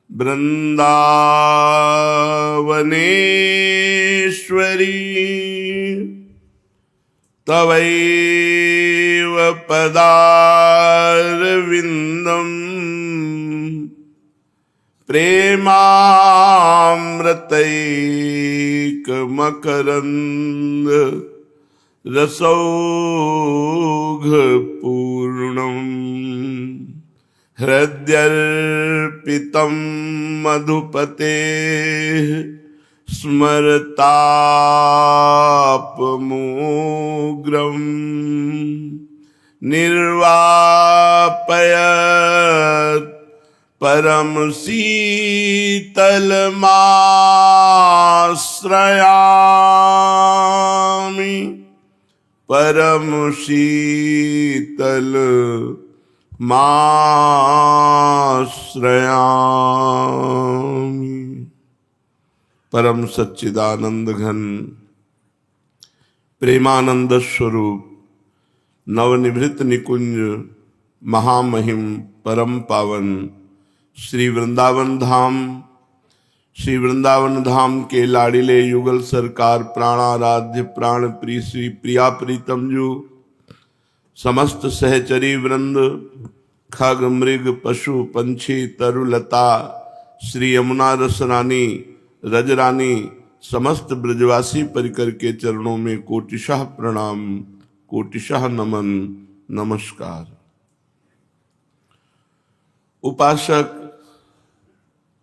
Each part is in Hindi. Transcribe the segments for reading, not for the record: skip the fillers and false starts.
वृंदावनेश्वरी तवैव पदारविन्दम् प्रेमामृतैकमकरन्द रसौघपूर्णम् हृद्यर्पितं मधुपतेः स्मरतापमोग्रम् निर्वापयत् परम शीतलमाश्रयामि परम शीतल माश्रयामि। परम सच्चिदानंद घन प्रेमानंद स्वरूप नवनिभृत निकुंज महामहिम परम पावन श्री वृंदावन धाम के लाड़िले युगल सरकार प्राणाराध्य प्राण प्रिय श्री प्रिया प्रीतम जू समस्त सहचरी वृंद खग मृग पशु पंछी तरुलता श्री यमुना रसरानी रजरानी समस्त ब्रजवासी परिकर के चरणों में कोटिशः प्रणाम कोटिशः नमन नमस्कार। उपासक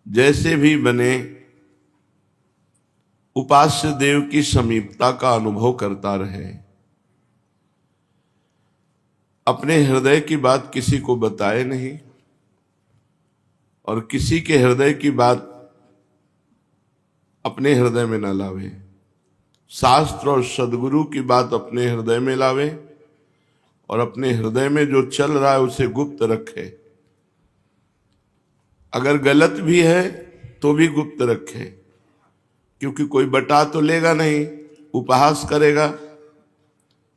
जैसे भी बने उपास्य देव की समीपता का अनुभव करता रहे। अपने हृदय की बात किसी को बताए नहीं और किसी के हृदय की बात अपने हृदय में न लावे। शास्त्र और सद्गुरु की बात अपने हृदय में लावे और अपने हृदय में जो चल रहा है उसे गुप्त रखे। अगर गलत भी है तो भी गुप्त रखे, क्योंकि कोई बता तो लेगा नहीं, उपहास करेगा।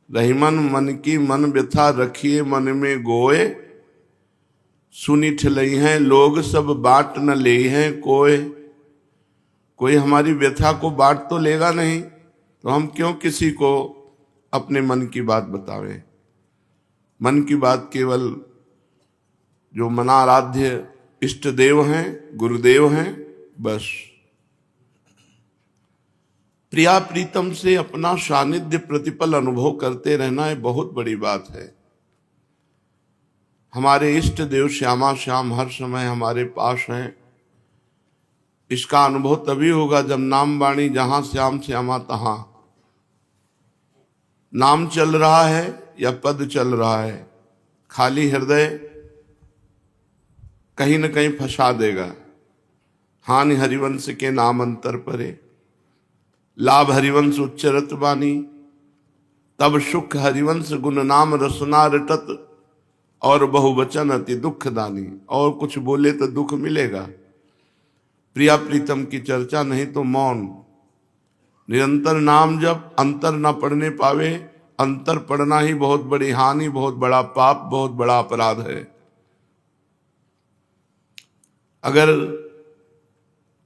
रहीमन मन की मन व्यथा रखिए मन में गोए, सुनी ठलई हैं लोग सब बांट न ले हैं कोय। कोई हमारी व्यथा को बांट तो लेगा नहीं, तो हम क्यों किसी को अपने मन की बात बतावें। मन की बात केवल जो मनाराध्य इष्ट देव हैं गुरुदेव हैं बस। प्रिया प्रीतम से अपना सानिध्य प्रतिपल अनुभव करते रहना ये बहुत बड़ी बात है। हमारे इष्ट देव श्यामा श्याम हर समय हमारे पास हैं। इसका अनुभव तभी होगा जब नाम वाणी जहां श्याम श्यामा तहां। नाम चल रहा है या पद चल रहा है, खाली हृदय कहीं न कहीं फंसा देगा। हानि हरिवंश के नाम अंतर परे, लाभ हरिवंश उच्चरत बानी, तब सुख हरिवंश गुण नाम रसना रटत, और बहुवचन अति दुख दानी। और कुछ बोले तो दुख मिलेगा। प्रिया प्रीतम की चर्चा नहीं तो मौन। निरंतर नाम जब अंतर न पढ़ने पावे, अंतर पढ़ना ही बहुत बड़ी हानि, बहुत बड़ा पाप, बहुत बड़ा अपराध है। अगर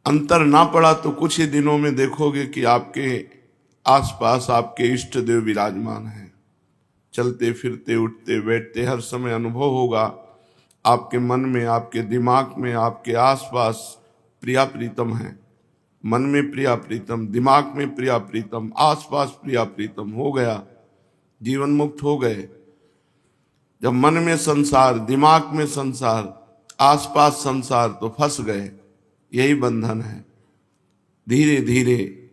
अंतर ना पड़ा तो कुछ ही दिनों में देखोगे कि आपके आसपास आपके इष्ट देव विराजमान हैं। चलते फिरते उठते बैठते हर समय अनुभव होगा आपके मन में, आपके दिमाग में, आपके आसपास प्रिया प्रीतम है। मन में प्रिया प्रीतम, दिमाग में प्रिया प्रीतम, आसपास प्रिया प्रीतम हो गया, जीवन मुक्त हो गए। जब मन में संसार, दिमाग में संसार, आसपास संसार तो फंस गए। यही बंधन है। धीरे धीरे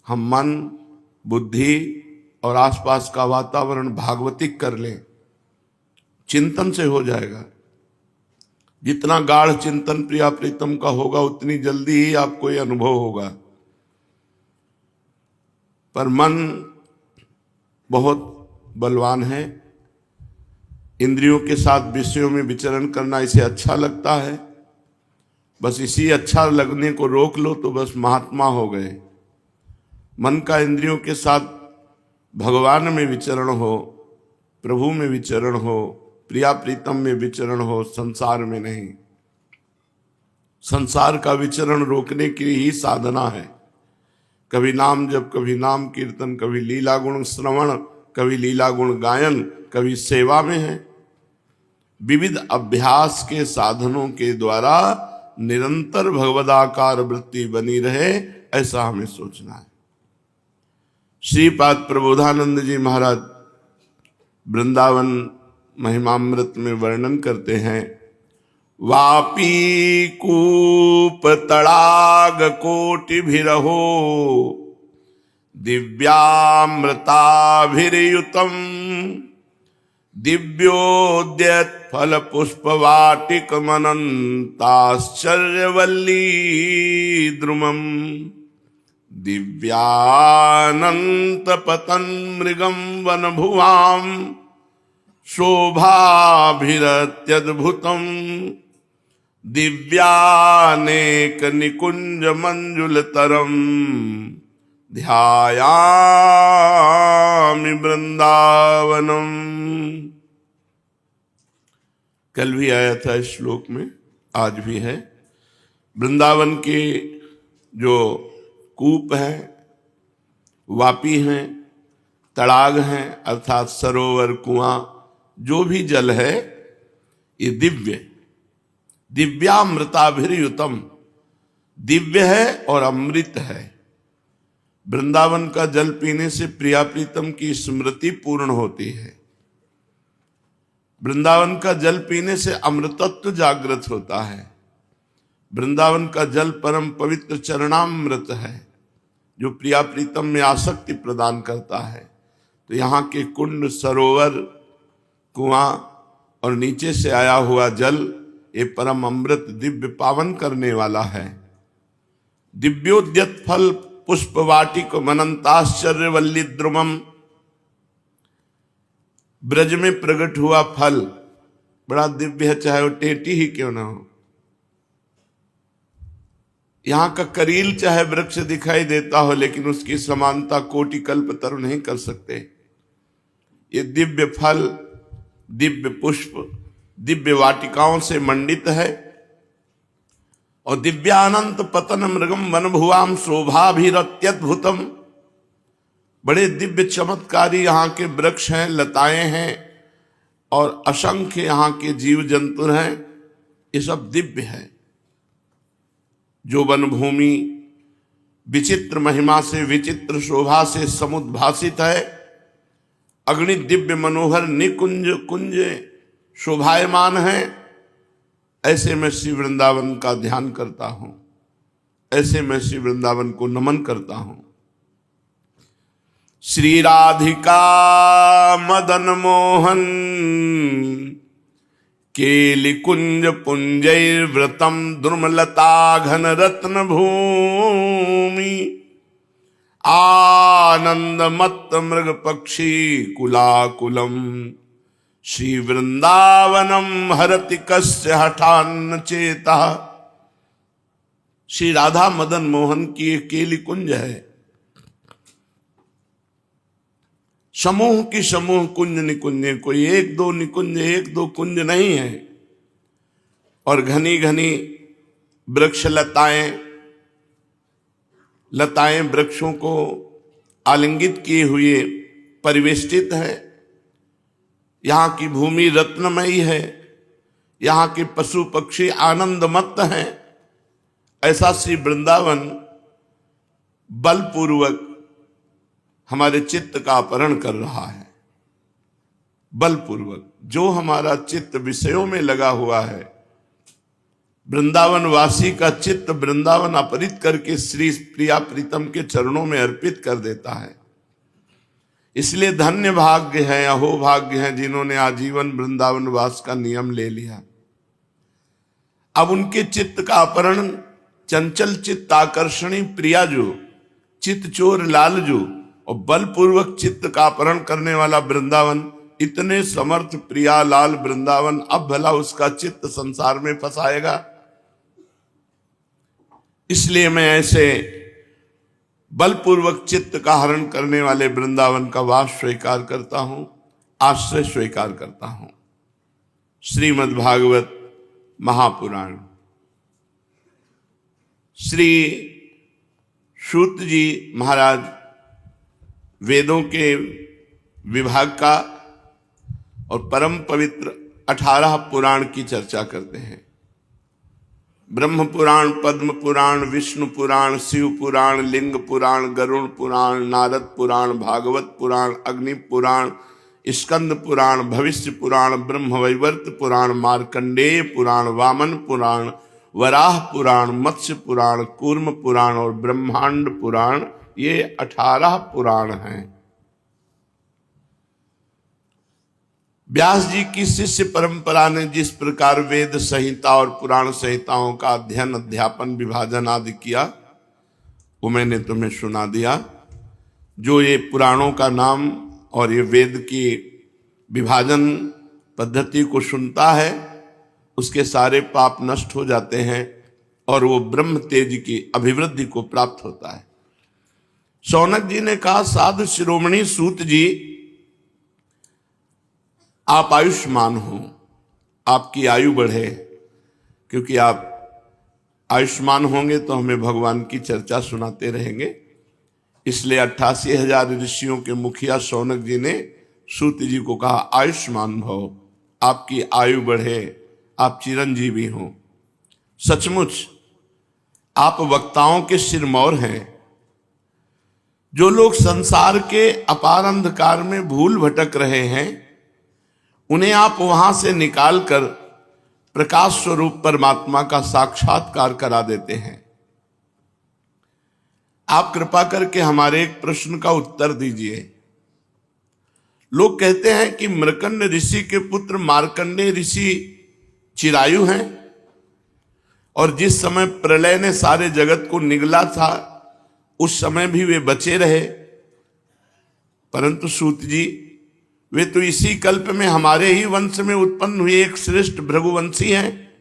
हम मन बुद्धि और आसपास का वातावरण भागवतिक कर लें, चिंतन से हो जाएगा। जितना गाढ़ चिंतन प्रिया प्रीतम का होगा उतनी जल्दी ही आपको ये अनुभव होगा। पर मन बहुत बलवान है। इंद्रियों के साथ विषयों में विचरण करना इसे अच्छा लगता है। बस इसी अच्छा लगने को रोक लो तो बस महात्मा हो गए। मन का इंद्रियों के साथ भगवान में विचरण हो, प्रभु में विचरण हो, प्रिया प्रीतम में विचरण हो, संसार में नहीं। संसार का विचरण रोकने की ही साधना है। कभी नाम जप, कभी नाम कीर्तन, कभी लीला गुण श्रवण, कभी लीला गुण गायन, कभी सेवा में है। विविध अभ्यास के साधनों के द्वारा निरंतर भगवदाकार वृत्ति बनी रहे, ऐसा हमें सोचना है। श्रीपाद प्रबोधानंद जी महाराज वृंदावन महिमामृत में वर्णन करते हैं, वापी कूप तड़ाग कोटिभिरहो दिव्यामृताभिर्युतम दिव्योद्यत फल पुष्पवाटिक मनंताश्चर्यवल्ली द्रुमम दिव्यानंत पतन मृगम वन भुवाम शोभाभिरत्यद्भुतम दिव्यानेक निकुंज मंजुलतरम ध्यायामि वृंदावनम। कल भी आया था इस श्लोक में, आज भी है। वृंदावन के जो कूप हैं, वापी हैं, तड़ाग हैं अर्थात सरोवर, कुआं, जो भी जल है ये दिव्यामृताभिर्युतम, दिव्य है और अमृत है। वृंदावन का जल पीने से प्रिया प्रीतम की स्मृति पूर्ण होती है। वृंदावन का जल पीने से अमृतत्व जागृत होता है। वृंदावन का जल परम पवित्र चरणामृत है जो प्रिया प्रीतम में आसक्ति प्रदान करता है। तो यहाँ के कुंड, सरोवर, कुआं और नीचे से आया हुआ जल ये परम अमृत दिव्य पावन करने वाला है। दिव्योद्यत फल पुष्प वाटिक मनंताश्चर्य वल्ली द्रुमम, ब्रज में प्रकट हुआ फल बड़ा दिव्य है, चाहे वो टेटी ही क्यों ना हो। यहां का करील चाहे वृक्ष दिखाई देता हो, लेकिन उसकी समानता कोटि कल्पतरु नहीं कर सकते। ये दिव्य फल, दिव्य पुष्प, दिव्य वाटिकाओं से मंडित है। और दिव्यानंत पतन मृगम वन भुवाम शोभाभिरत्यद्भुतम, बड़े दिव्य चमत्कारी यहाँ के वृक्ष हैं, लताएं हैं और असंख्य यहाँ के जीव जंतु हैं। ये सब दिव्य है। जो वन भूमि विचित्र महिमा से, विचित्र शोभा से समुद्भासित है, अग्नि दिव्य मनोहर निकुंज कुंज शोभायमान है, ऐसे मैं श्री वृंदावन का ध्यान करता हूं, ऐसे मैं श्री वृंदावन को नमन करता हूं। श्री राधिका मदन मोहन केलि कुंज पुंजैर्व्रतम द्रुमलता घन रत्न भूमि आनंद मत्त मृग पक्षी कुलाकुलम श्री वृंदावनम हरति कस्य हठान्न चेता। श्री राधा मदन मोहन की एक केली कुंज है। समूह की समूह कुंज निकुंज, कोई एक दो निकुंज, एक दो कुंज नहीं है। और घनी घनी वृक्ष लताएं वृक्षों को आलिंगित किए हुए परिवेष्टित है। यहाँ की भूमि रत्नमयी है, यहाँ के पशु पक्षी आनंदमत्त हैं। ऐसा श्री वृंदावन बलपूर्वक हमारे चित्त का अपहरण कर रहा है। बलपूर्वक जो हमारा चित्त विषयों में लगा हुआ है, वृंदावन वासी का चित्त वृंदावन अपहरित करके श्री प्रिया प्रीतम के चरणों में अर्पित कर देता है। इसलिए धन्य भाग्य है, अहो भाग्य है जिन्होंने आजीवन वृंदावन वास का नियम ले लिया। अब उनके चित्त का अपहरण चंचल चित्त आकर्षणी प्रिया जो, चित्त चोर लाल जो और बलपूर्वक चित्त का अपहरण करने वाला वृंदावन, इतने समर्थ प्रिया लाल वृंदावन अब भला उसका चित्त संसार में फंसाएगा। इसलिए मैं ऐसे बलपूर्वक चित्त का हरण करने वाले वृंदावन का वास स्वीकार करता हूं, आश्रय स्वीकार करता हूं। श्रीमद् भागवत महापुराण श्री सूत जी महाराज वेदों के विभाग का और परम पवित्र 18 पुराण की चर्चा करते हैं। ब्रह्म पुराण, पद्म पुराण, विष्णु पुराण, शिव पुराण, लिंग पुराण, गरुड़ पुराण, नारद पुराण, भागवत पुराण, अग्नि पुराण, स्कंद पुराण, भविष्य पुराण, ब्रह्मवैवर्त पुराण, मार्कंडेय पुराण, वामन पुराण, वराह पुराण, मत्स्य पुराण, कूर्म पुराण और ब्रह्मांड पुराण, ये 18 पुराण हैं। व्यास जी की शिष्य परंपरा ने जिस प्रकार वेद संहिता और पुराण संहिताओं का अध्ययन, अध्यापन, विभाजन आदि किया, वो मैंने तुम्हें सुना दिया। जो ये पुराणों का नाम और ये वेद की विभाजन पद्धति को सुनता है, उसके सारे पाप नष्ट हो जाते हैं और वो ब्रह्म तेज की अभिवृद्धि को प्राप्त होता है। शौनक जी ने कहा, साधु शिरोमणि सूत जी, आप आयुष्मान हो, आपकी आयु बढ़े, क्योंकि आप आयुष्मान होंगे तो हमें भगवान की चर्चा सुनाते रहेंगे। इसलिए 88,000 ऋषियों के मुखिया शौनक जी ने सूत जी को कहा, आयुष्मान भव, आपकी आयु बढ़े, आप चिरंजीवी हो। सचमुच आप वक्ताओं के सिरमौर हैं। जो लोग संसार के अपार अंधकार में भूल भटक रहे हैं, उन्हें आप वहां से निकालकर प्रकाश स्वरूप परमात्मा का साक्षात्कार करा देते हैं। आप कृपा करके हमारे एक प्रश्न का उत्तर दीजिए। लोग कहते हैं कि मृकंड ऋषि के पुत्र मार्कंडेय ऋषि चिरायु हैं और जिस समय प्रलय ने सारे जगत को निगला था, उस समय भी वे बचे रहे। परंतु सूत जी, वे तो इसी कल्प में हमारे ही वंश में उत्पन्न हुए एक श्रेष्ठ भृगुवंशी हैं,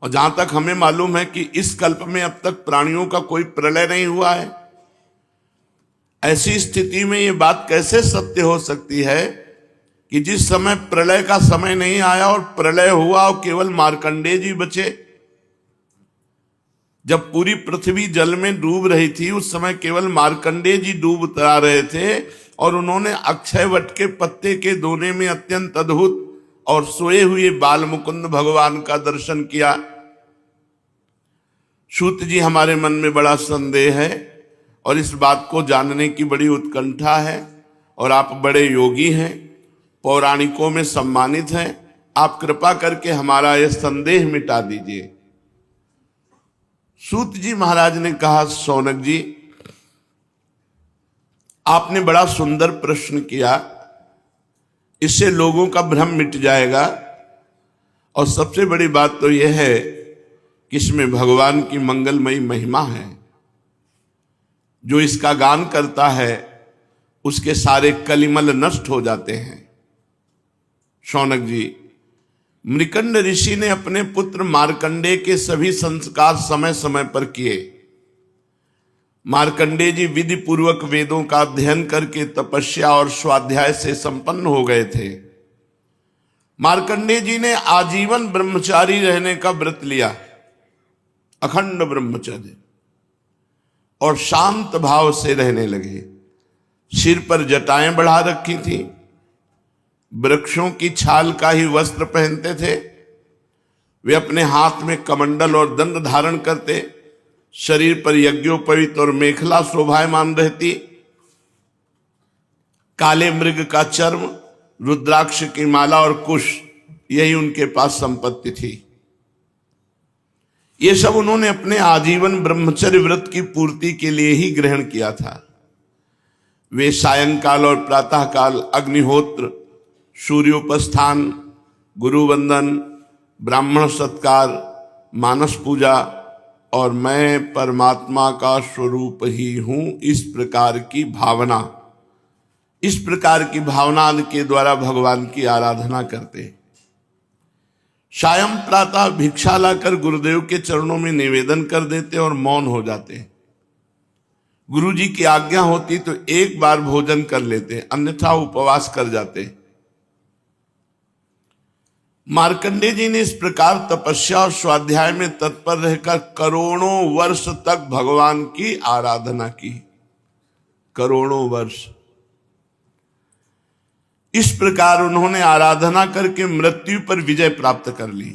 और जहां तक हमें मालूम है कि इस कल्प में अब तक प्राणियों का कोई प्रलय नहीं हुआ है। ऐसी स्थिति में ये बात कैसे सत्य हो सकती है कि जिस समय प्रलय का समय नहीं आया और प्रलय हुआ और केवल मार्कंडेय जी बचे? जब पूरी पृथ्वी जल में डूब रही थी, उस समय केवल मार्कंडेय जी डूब उतरा रहे थे और उन्होंने अक्षय वट के पत्ते के दोने में अत्यंत अद्भुत और सोए हुए बाल मुकुंद भगवान का दर्शन किया। सूत जी, हमारे मन में बड़ा संदेह है और इस बात को जानने की बड़ी उत्कंठा है, और आप बड़े योगी हैं, पौराणिकों में सम्मानित हैं। आप कृपा करके हमारा यह संदेह मिटा दीजिए। सूत जी महाराज ने कहा, शौनक जी, आपने बड़ा सुंदर प्रश्न किया, इससे लोगों का भ्रम मिट जाएगा। और सबसे बड़ी बात तो यह है कि इसमें भगवान की मंगलमयी महिमा है। जो इसका गान करता है उसके सारे कलिमल नष्ट हो जाते हैं। शौनक जी, मृकंड ऋषि ने अपने पुत्र मार्कंडेय के सभी संस्कार समय समय पर किए। मार्कंडेय जी विधि पूर्वक वेदों का अध्ययन करके तपस्या और स्वाध्याय से संपन्न हो गए थे। मार्कंडेय जी ने आजीवन ब्रह्मचारी रहने का व्रत लिया, अखंड ब्रह्मचर्य, और शांत भाव से रहने लगे। सिर पर जटाएं बढ़ा रखी थी, वृक्षों की छाल का ही वस्त्र पहनते थे। वे अपने हाथ में कमंडल और दंड धारण करते, शरीर पर यज्ञोपवीत और मेखला शोभायमान रहती। काले मृग का चर्म, रुद्राक्ष की माला और कुश, यही उनके पास संपत्ति थी। ये सब उन्होंने अपने आजीवन ब्रह्मचर्य व्रत की पूर्ति के लिए ही ग्रहण किया था। वे सायंकाल और प्रातःकाल अग्निहोत्र, सूर्योपस्थान, गुरुवंदन, ब्राह्मण सत्कार, मानस पूजा और मैं परमात्मा का स्वरूप ही हूं, इस प्रकार की भावना के द्वारा भगवान की आराधना करते। सायं प्रातः भिक्षा लाकर गुरुदेव के चरणों में निवेदन कर देते और मौन हो जाते। गुरु जी की आज्ञा होती तो एक बार भोजन कर लेते, अन्यथा उपवास कर जाते। मार्कंडेय जी ने इस प्रकार तपस्या और स्वाध्याय में तत्पर रहकर करोड़ों वर्ष तक भगवान की आराधना की। करोड़ों वर्ष इस प्रकार उन्होंने आराधना करके मृत्यु पर विजय प्राप्त कर ली।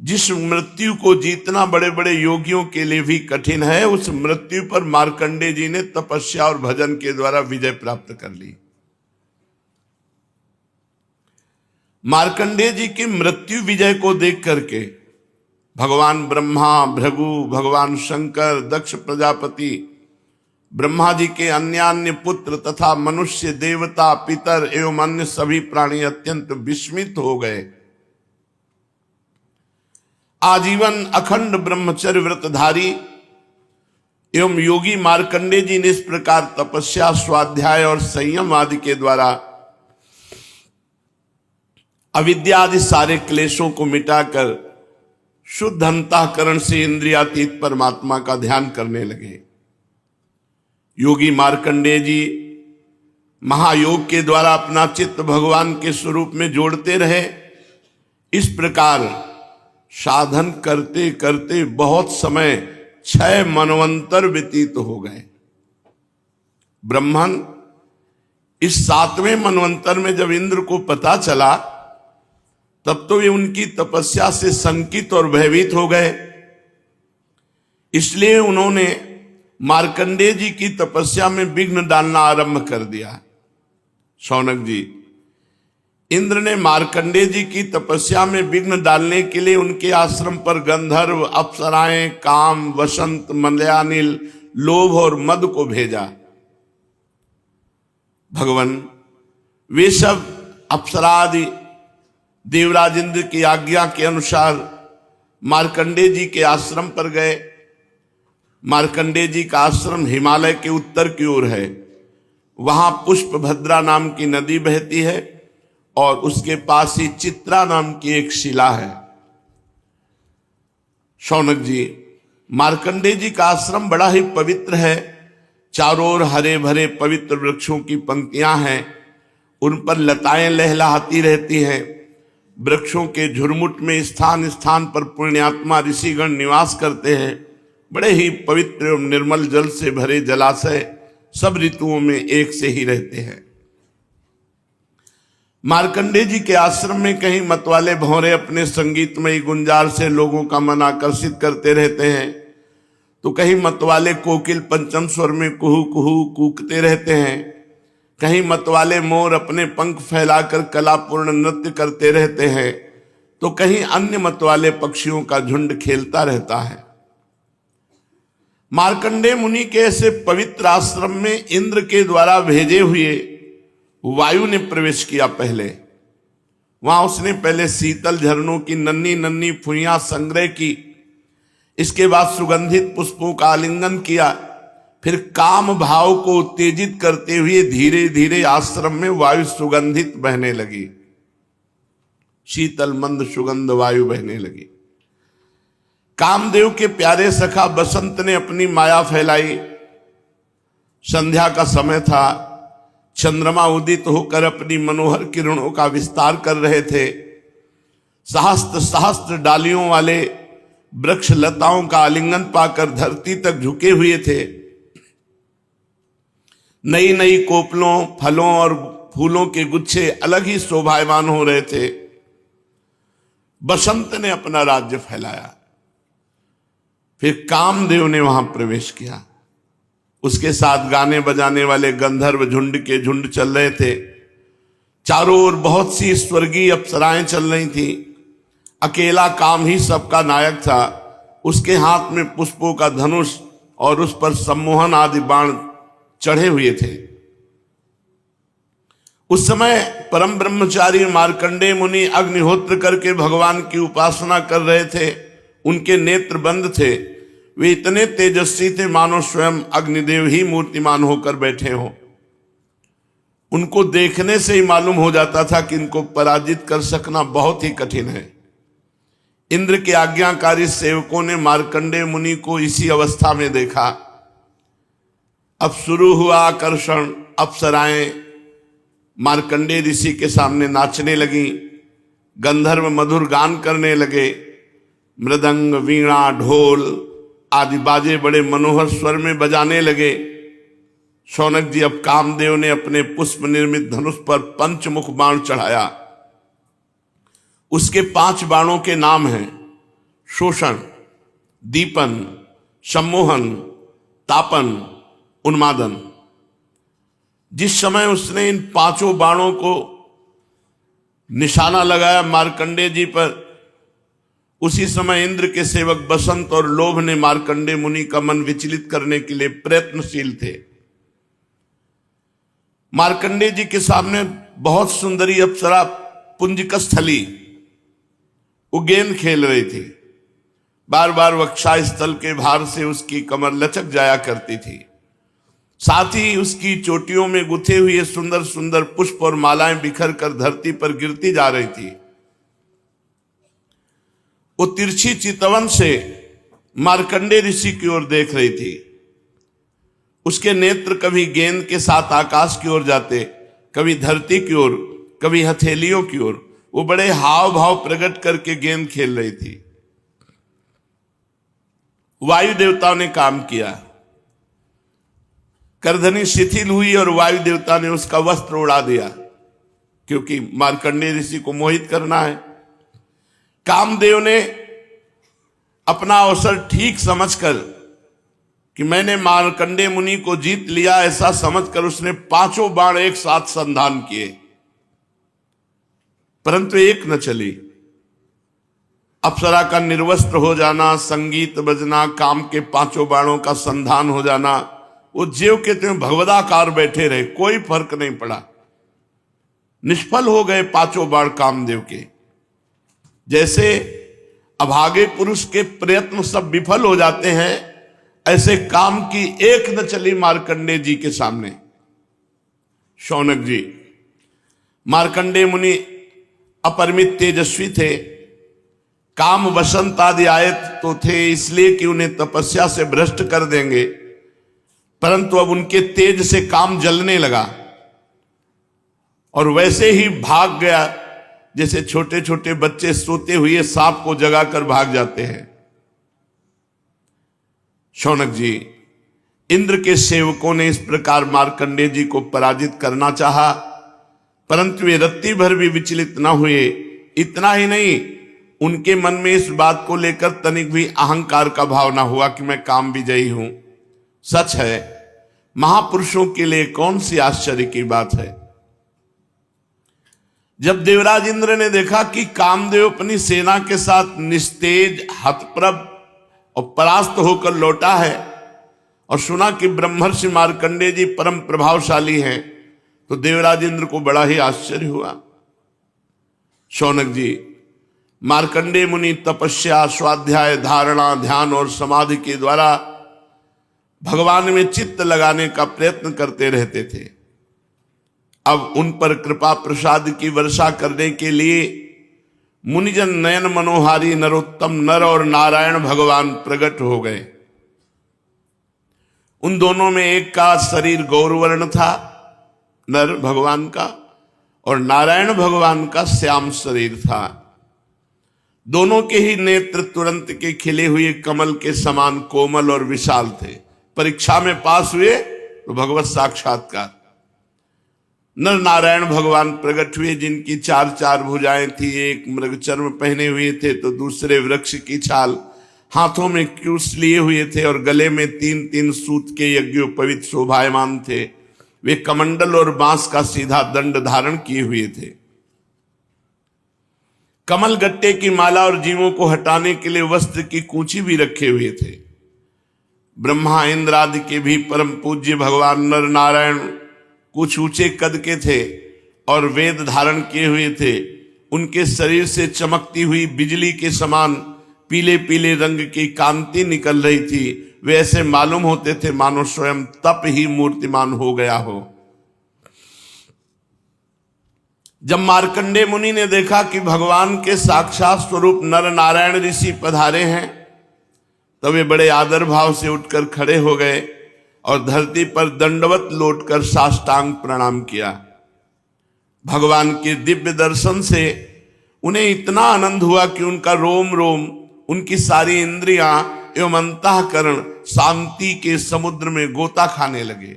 जिस मृत्यु को जीतना बड़े बड़े योगियों के लिए भी कठिन है, उस मृत्यु पर मार्कंडेय जी ने तपस्या और भजन के द्वारा विजय प्राप्त कर ली। मार्कंडेय जी की मृत्यु विजय को देख करके भगवान ब्रह्मा, भृगु, भगवान शंकर, दक्ष प्रजापति, ब्रह्मा जी के अन्य पुत्र तथा मनुष्य, देवता, पितर एवं अन्य सभी प्राणी अत्यंत विस्मित हो गए। आजीवन अखंड ब्रह्मचर्य व्रतधारी एवं योगी मार्कंडेय जी ने इस प्रकार तपस्या, स्वाध्याय और संयम आदि के द्वारा अविद्या आदि सारे क्लेशों को मिटाकर शुद्ध अंतःकरण से इंद्रियातीत परमात्मा का ध्यान करने लगे। योगी मार्कंडेय जी महायोग के द्वारा अपना चित्त भगवान के स्वरूप में जोड़ते रहे। इस प्रकार साधन करते करते बहुत समय 6 मनवंतर व्यतीत हो गए। ब्रह्मन इस 7वें मनवंतर में जब इंद्र को पता चला, तब तो वे उनकी तपस्या से शंकित और भयभीत हो गए। इसलिए उन्होंने मार्कंडेय जी की तपस्या में विघ्न डालना आरंभ कर दिया। शौनक जी, इंद्र ने मार्कंडेय जी की तपस्या में विघ्न डालने के लिए उनके आश्रम पर गंधर्व, अप्सराएं, काम, वसंत, मलयानिल, लोभ और मद को भेजा। भगवान वे सब अप्सरादि देवराज इंद्र की आज्ञा के अनुसार मार्कंडेय जी के आश्रम पर गए। मार्कंडेय जी का आश्रम हिमालय के उत्तर की ओर है। वहां पुष्पभद्रा नाम की नदी बहती है और उसके पास ही चित्रा नाम की एक शिला है। शौनक जी, मार्कंडेय जी का आश्रम बड़ा ही पवित्र है। चारों ओर हरे भरे पवित्र वृक्षों की पंक्तियां हैं, उन पर लताएं लहलहाती रहती हैं। वृक्षों के झुरमुट में स्थान स्थान पर पुण्यात्मा ऋषिगण निवास करते हैं। बड़े ही पवित्र एवं निर्मल जल से भरे जलाशय सब ऋतुओं में एक से ही रहते हैं। मार्कंडेय जी के आश्रम में कहीं मतवाले भौरे अपने संगीतमयी गुंजार से लोगों का मन आकर्षित करते रहते हैं, तो कहीं मतवाले कोकिल पंचम स्वर में कुहू कुहू कूकते रहते हैं। कहीं मतवाले मोर अपने पंख फैलाकर कलापूर्ण नृत्य करते रहते हैं, तो कहीं अन्य मतवाले पक्षियों का झुंड खेलता रहता है। मार्कंडेय मुनि के ऐसे पवित्र आश्रम में इंद्र के द्वारा भेजे हुए वायु ने प्रवेश किया। पहले वहां उसने पहले शीतल झरनों की नन्ही नन्ही फुइयां संग्रह की। इसके बाद सुगंधित पुष्पों का आलिंगन किया। फिर काम भाव को उत्तेजित करते हुए धीरे धीरे आश्रम में वायु सुगंधित बहने लगी। शीतल मंद सुगंध वायु बहने लगी। कामदेव के प्यारे सखा बसंत ने अपनी माया फैलाई। संध्या का समय था। चंद्रमा उदित होकर अपनी मनोहर किरणों का विस्तार कर रहे थे। सहस्त्र सहस्त्र डालियों वाले वृक्ष लताओं का आलिंगन पाकर धरती तक झुके हुए थे। नई नई कोपलों, फलों और फूलों के गुच्छे अलग ही शोभायमान हो रहे थे। बसंत ने अपना राज्य फैलाया। फिर कामदेव ने वहां प्रवेश किया। उसके साथ गाने बजाने वाले गंधर्व झुंड के झुंड चल रहे थे। चारों ओर बहुत सी स्वर्गीय अप्सराएं चल रही थी। अकेला काम ही सबका नायक था। उसके हाथ में पुष्पों का धनुष और उस पर सम्मोहन आदि बाण चढ़े हुए थे। उस समय परम ब्रह्मचारी मार्कंडेय मुनि अग्निहोत्र करके भगवान की उपासना कर रहे थे। उनके नेत्र बंद थे। वे इतने तेजस्वी थे मानो स्वयं अग्निदेव ही मूर्तिमान होकर बैठे हों। उनको देखने से ही मालूम हो जाता था कि इनको पराजित कर सकना बहुत ही कठिन है। इंद्र के आज्ञाकारी सेवकों ने मार्कंडेय मुनि को इसी अवस्था में देखा। अब शुरू हुआ आकर्षण। अप्सराएं मार्कंडेय ऋषि के सामने नाचने लगी। गंधर्व मधुर गान करने लगे। मृदंग, वीणा, ढोल आदि बाजे बड़े मनोहर स्वर में बजाने लगे। शौनक जी, अब कामदेव ने अपने पुष्प निर्मित धनुष पर पंचमुख बाण चढ़ाया। उसके 5 बाणों के नाम हैं शोषण, दीपन, सम्मोहन, तापन, उन्मादन। जिस समय उसने इन 5 बाणों को निशाना लगाया मार्कंडेय जी पर, उसी समय इंद्र के सेवक बसंत और लोभ ने मार्कंडेय मुनि का मन विचलित करने के लिए प्रयत्नशील थे। मार्कंडेय जी के सामने बहुत सुंदरी अप्सरा पुंजकस्थली वो गेंद खेल रही थी। बार बार वक्षा स्थल के भार से उसकी कमर लचक जाया करती थी। साथ ही उसकी चोटियों में गुथे हुए सुंदर सुंदर पुष्प और मालाएं बिखर कर धरती पर गिरती जा रही थी। वो तिरछी चितवन से मार्कंडेय ऋषि की ओर देख रही थी। उसके नेत्र कभी गेंद के साथ आकाश की ओर जाते, कभी धरती की ओर, कभी हथेलियों की ओर। वो बड़े हाव भाव प्रकट करके गेंद खेल रही थी। वायु देवताओं ने काम किया। करधनी शिथिल हुई और वायु देवता ने उसका वस्त्र उड़ा दिया, क्योंकि मार्कंडेय ऋषि को मोहित करना है। कामदेव ने अपना अवसर ठीक समझकर कि मैंने मार्कंडेय मुनि को जीत लिया, ऐसा समझकर उसने 5 बाण एक साथ संधान किए, परंतु एक न चली। अप्सरा का निर्वस्त्र हो जाना, संगीत बजना, काम के 5 बाणों का संधान हो जाना, वो ज्यों के त्यों भगवदाकार बैठे रहे, कोई फर्क नहीं पड़ा। निष्फल हो गए 5 बाण कामदेव के। जैसे अभागे पुरुष के प्रयत्न सब विफल हो जाते हैं, ऐसे काम की एक न चली मार्कंडेय जी के सामने। शौनक जी, मार्कंडेय मुनि अपरिमित तेजस्वी थे। काम वसंत आदि आए तो थे इसलिए कि उन्हें तपस्या से भ्रष्ट कर देंगे, परंतु अब उनके तेज से काम जलने लगा और वैसे ही भाग गया जैसे छोटे छोटे बच्चे सोते हुए सांप को जगाकर भाग जाते हैं। शौनक जी, इंद्र के सेवकों ने इस प्रकार मार्कंडेय जी को पराजित करना चाहा, परंतु वे रत्ती भर भी विचलित न हुए। इतना ही नहीं, उनके मन में इस बात को लेकर तनिक भी अहंकार का भाव ना हुआ कि मैं काम विजयी हूं। सच है, महापुरुषों के लिए कौन सी आश्चर्य की बात है। जब देवराज इंद्र ने देखा कि कामदेव अपनी सेना के साथ निस्तेज, हतप्रभ और परास्त होकर लौटा है, और सुना कि ब्रह्मर्षि मार्कंडेय जी परम प्रभावशाली हैं, तो देवराज इंद्र को बड़ा ही आश्चर्य हुआ। शौनक जी, मार्कंडेय मुनि तपस्या, स्वाध्याय, धारणा, ध्यान और समाधि के द्वारा भगवान में चित्त लगाने का प्रयत्न करते रहते थे। अब उन पर कृपा प्रसाद की वर्षा करने के लिए मुनिजन नयन मनोहारी नरोत्तम नर और नारायण भगवान प्रकट हो गए। उन दोनों में एक का शरीर गौरवर्ण था, नर भगवान का, और नारायण भगवान का श्याम शरीर था। दोनों के ही नेत्र तुरंत के खिले हुए कमल के समान कोमल और विशाल थे। परीक्षा में पास हुए तो भगवत साक्षात्कार। नर नारायण भगवान प्रकट हुए, जिनकी 4 भुजाएं थी। एक मृग चर्म पहने हुए थे तो दूसरे वृक्ष की छाल, हाथों में क्यूस लिए हुए थे और गले में 3 सूत के यज्ञोपवीत शोभायमान थे। वे कमंडल और बांस का सीधा दंड धारण किए हुए थे। कमल गट्टे की माला और जीवों को हटाने के लिए वस्त्र की कूंची भी रखे हुए थे। ब्रह्मा इंद्र आदि के भी परम पूज्य भगवान नर नारायण कुछ ऊंचे कद के थे और वेद धारण किए हुए थे। उनके शरीर से चमकती हुई बिजली के समान पीले पीले रंग की कांति निकल रही थी। वे ऐसे मालूम होते थे मानो स्वयं तप ही मूर्तिमान हो गया हो। जब मार्कंडेय मुनि ने देखा कि भगवान के साक्षात स्वरूप नर नारायण ऋषि पधारे हैं, तब वे बड़े आदर भाव से उठकर खड़े हो गए और धरती पर दंडवत लौटकर साष्टांग प्रणाम किया। भगवान के दिव्य दर्शन से उन्हें इतना आनंद हुआ कि उनका रोम रोम, उनकी सारी इंद्रियां एवं अंतःकरण शांति के समुद्र में गोता खाने लगे।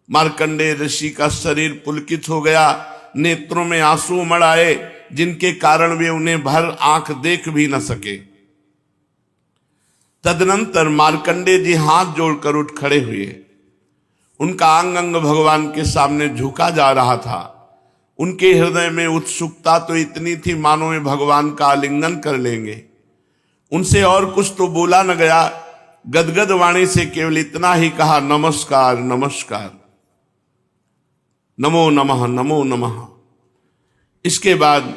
मार्कंडेय ऋषि का शरीर पुलकित हो गया, नेत्रों में आंसू उमड़ आए, जिनके कारण वे उन्हें भर आंख देख भी न सके। तदनंतर मार्कंडेय जी हाथ जोड़कर उठ खड़े हुए। उनका अंग अंग भगवान के सामने झुका जा रहा था। उनके हृदय में उत्सुकता तो इतनी थी मानो वे भगवान का आलिंगन कर लेंगे। उनसे और कुछ तो बोला न गया, गदगद वाणी से केवल इतना ही कहा, नमस्कार नमस्कार, नमो नमः नमो नमः। इसके बाद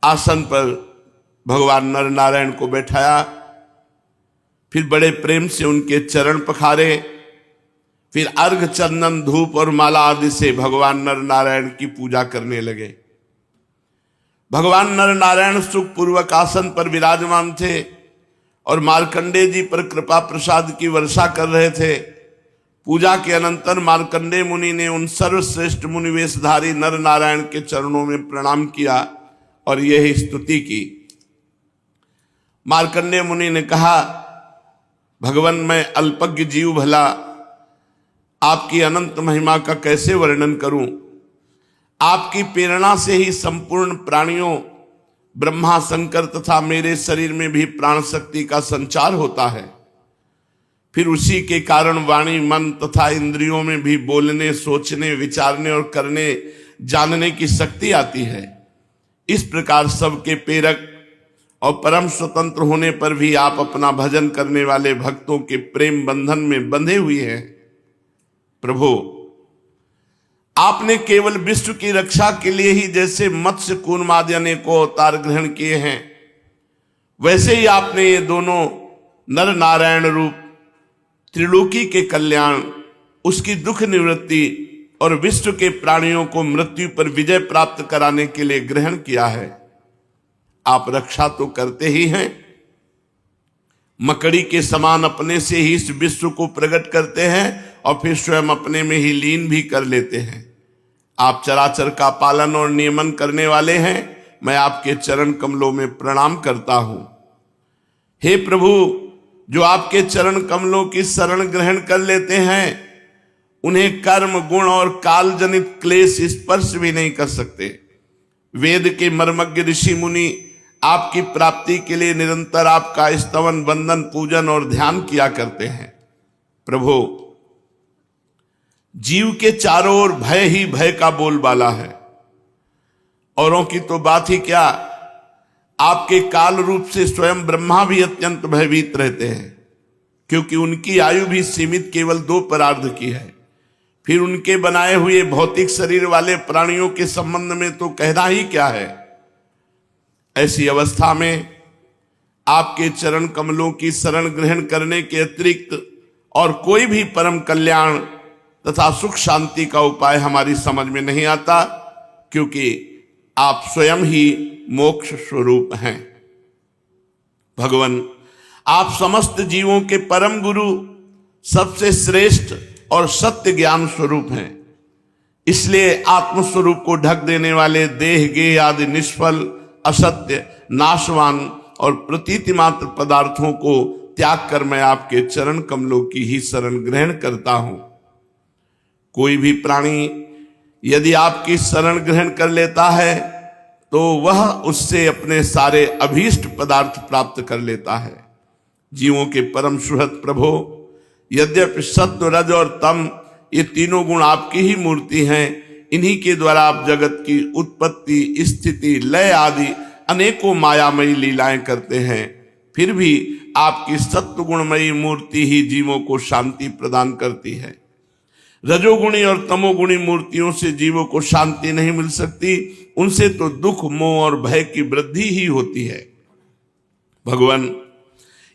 आसन पर भगवान नर नारायण को बैठाया, फिर बड़े प्रेम से उनके चरण पखारे, फिर अर्घ चंदन धूप और माला आदि से भगवान नर नारायण की पूजा करने लगे। भगवान नर नारायण सुख पूर्वक आसन पर विराजमान थे और मार्कंडेय जी पर कृपा प्रसाद की वर्षा कर रहे थे। पूजा के अनंतर मार्कंडेय मुनि ने उन सर्वश्रेष्ठ मुनिवेशधारी नर नारायण के चरणों में प्रणाम किया और यही स्तुति की। मार्कंडेय मुनि ने कहा, भगवान मैं अल्पज्ञ जीव भला आपकी अनंत महिमा का कैसे वर्णन करूं। आपकी प्रेरणा से ही संपूर्ण प्राणियों, ब्रह्मा शंकर तथा मेरे शरीर में भी प्राण शक्ति का संचार होता है। फिर उसी के कारण वाणी, मन तथा इंद्रियों में भी बोलने, सोचने, विचारने और करने जानने की शक्ति आती है। इस प्रकार सबके प्रेरक और परम स्वतंत्र होने पर भी आप अपना भजन करने वाले भक्तों के प्रेम बंधन में बंधे हुए हैं। प्रभु, आपने केवल विश्व की रक्षा के लिए ही जैसे मत्स्य कूर्म आदि अनेकों अवतार ग्रहण किए हैं, वैसे ही आपने ये दोनों नर नारायण रूप त्रिलोकी के कल्याण, उसकी दुख निवृत्ति और विश्व के प्राणियों को मृत्यु पर विजय प्राप्त कराने के लिए ग्रहण किया है। आप रक्षा तो करते ही हैं, मकड़ी के समान अपने से ही इस विश्व को प्रकट करते हैं और फिर स्वयं अपने में ही लीन भी कर लेते हैं। आप चराचर का पालन और नियमन करने वाले हैं। मैं आपके चरण कमलों में प्रणाम करता हूं। हे प्रभु, जो आपके चरण कमलों की शरण ग्रहण कर लेते हैं, उन्हें कर्म, गुण और काल जनित क्लेश स्पर्श भी नहीं कर सकते। वेद के मर्मज्ञ ऋषि मुनि आपकी प्राप्ति के लिए निरंतर आपका स्तवन, वंदन, पूजन और ध्यान किया करते हैं। प्रभु, जीव के चारों ओर भय ही भय का बोलबाला है। औरों की तो बात ही क्या, आपके काल रूप से स्वयं ब्रह्मा भी अत्यंत भयभीत रहते हैं, क्योंकि उनकी आयु भी सीमित केवल 2 परार्ध की है। फिर उनके बनाए हुए भौतिक शरीर वाले प्राणियों के संबंध में तो कहना ही क्या है। ऐसी अवस्था में आपके चरण कमलों की शरण ग्रहण करने के अतिरिक्त और कोई भी परम कल्याण तथा सुख शांति का उपाय हमारी समझ में नहीं आता, क्योंकि आप स्वयं ही मोक्ष स्वरूप हैं। भगवान, आप समस्त जीवों के परम गुरु, सबसे श्रेष्ठ और सत्य ज्ञान स्वरूप हैं। इसलिए आत्मस्वरूप को ढक देने वाले देह, गेह आदि निष्फल, असत्य, नाशवान और प्रतीति मात्र पदार्थों को त्याग कर मैं आपके चरण कमलों की ही शरण ग्रहण करता हूं। कोई भी प्राणी यदि आपकी शरण ग्रहण कर लेता है तो वह उससे अपने सारे अभीष्ट पदार्थ प्राप्त कर लेता है। जीवों के परम सुहृद प्रभो, यद्यपि सत्व, रज और तम ये तीनों गुण आपकी ही मूर्ति हैं, इन्हीं के द्वारा आप जगत की उत्पत्ति, स्थिति, लय आदि अनेकों मायामयी लीलाएं करते हैं। फिर भी आपकी सत्व गुणमयी मूर्ति ही जीवों को शांति प्रदान करती है। रजोगुणी और तमोगुणी मूर्तियों से जीवों को शांति नहीं मिल सकती, उनसे तो दुख, मोह और भय की वृद्धि ही होती है। भगवान,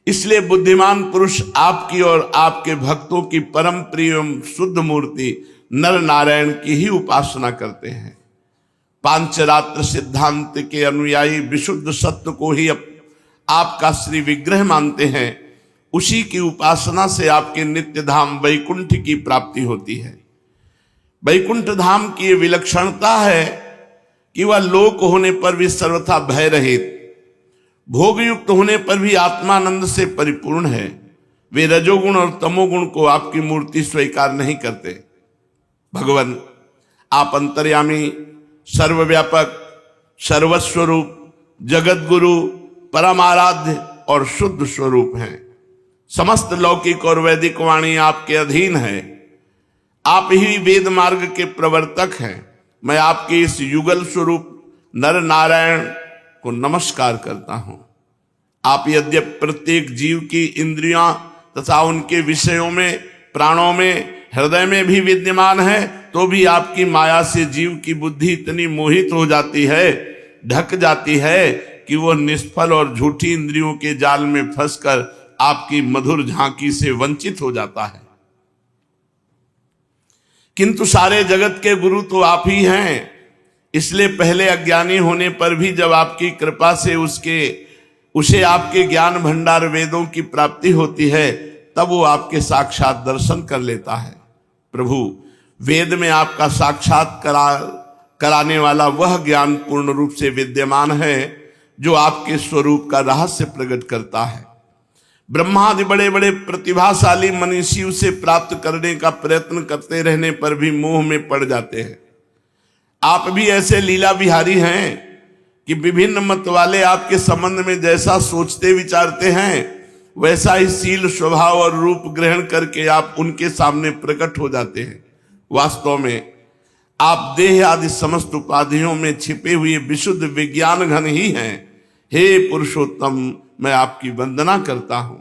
इसलिए बुद्धिमान पुरुष आपकी और आपके भक्तों की परम प्रिय एवं शुद्ध मूर्ति नर नारायण की ही उपासना करते हैं। पांचरात्र सिद्धांत के अनुयायी विशुद्ध सत्य को ही आपका श्री विग्रह मानते हैं। उसी की उपासना से आपके नित्य धाम वैकुंठ की प्राप्ति होती है। वैकुंठ धाम की विलक्षणता है कि वह लोक होने पर भी सर्वथा भय रहित, भोग युक्त होने पर भी आत्मानंद से परिपूर्ण है। वे रजोगुण और तमोगुण को आपकी मूर्ति स्वीकार नहीं करते। भगवान, आप अंतर्यामी, सर्वव्यापक, सर्वस्वरूप, जगत गुरु, परम आराध्य और शुद्ध स्वरूप हैं। समस्त लौकिक और वैदिक वाणी आपके अधीन है। आप ही वेद मार्ग के प्रवर्तक हैं। मैं आपके इस युगल स्वरूप नर नारायण को नमस्कार करता हूं। आप यद्यपि प्रत्येक जीव की इंद्रियां तथा उनके विषयों में, प्राणों में, हृदय में भी विद्यमान है, तो भी आपकी माया से जीव की बुद्धि इतनी मोहित हो जाती है, ढक जाती है कि वो निष्फल और झूठी इंद्रियों के जाल में फंसकर आपकी मधुर झांकी से वंचित हो जाता है। किंतु सारे जगत के गुरु तो आप ही हैं। इसलिए पहले अज्ञानी होने पर भी जब आपकी कृपा से उसे आपके ज्ञान भंडार वेदों की प्राप्ति होती है, तब वो आपके साक्षात दर्शन कर लेता है। प्रभु, वेद में आपका साक्षात कराने वाला वह ज्ञान पूर्ण रूप से विद्यमान है जो आपके स्वरूप का रहस्य प्रकट करता है। ब्रह्मादि बड़े बड़े प्रतिभाशाली मनीषी उसे प्राप्त करने का प्रयत्न करते रहने पर भी मोह में पड़ जाते हैं। आप भी ऐसे लीला विहारी हैं कि विभिन्न मत वाले आपके संबंध में जैसा सोचते विचारते हैं, वैसा ही शील, स्वभाव और रूप ग्रहण करके आप उनके सामने प्रकट हो जाते हैं। वास्तव में आप देह आदि समस्त उपाधियों में छिपे हुए विशुद्ध विज्ञान घन ही हैं। हे पुरुषोत्तम, मैं आपकी वंदना करता हूं।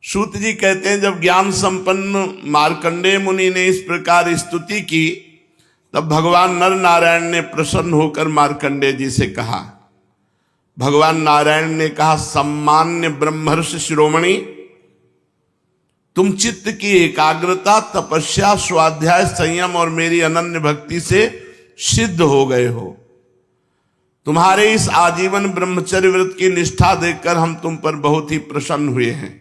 सूत जी कहते हैं, जब ज्ञान संपन्न मार्कंडेय मुनि ने इस प्रकार स्तुति की, तब भगवान नर नारायण ने प्रसन्न होकर मार्कंडेय जी से कहा। भगवान नारायण ने कहा, सम्मान्य ब्रह्मर्षि शिरोमणि, तुम चित्त की एकाग्रता, तपस्या, स्वाध्याय, संयम और मेरी अनन्य भक्ति से सिद्ध हो गए हो। तुम्हारे इस आजीवन ब्रह्मचर्य व्रत की निष्ठा देखकर हम तुम पर बहुत ही प्रसन्न हुए हैं।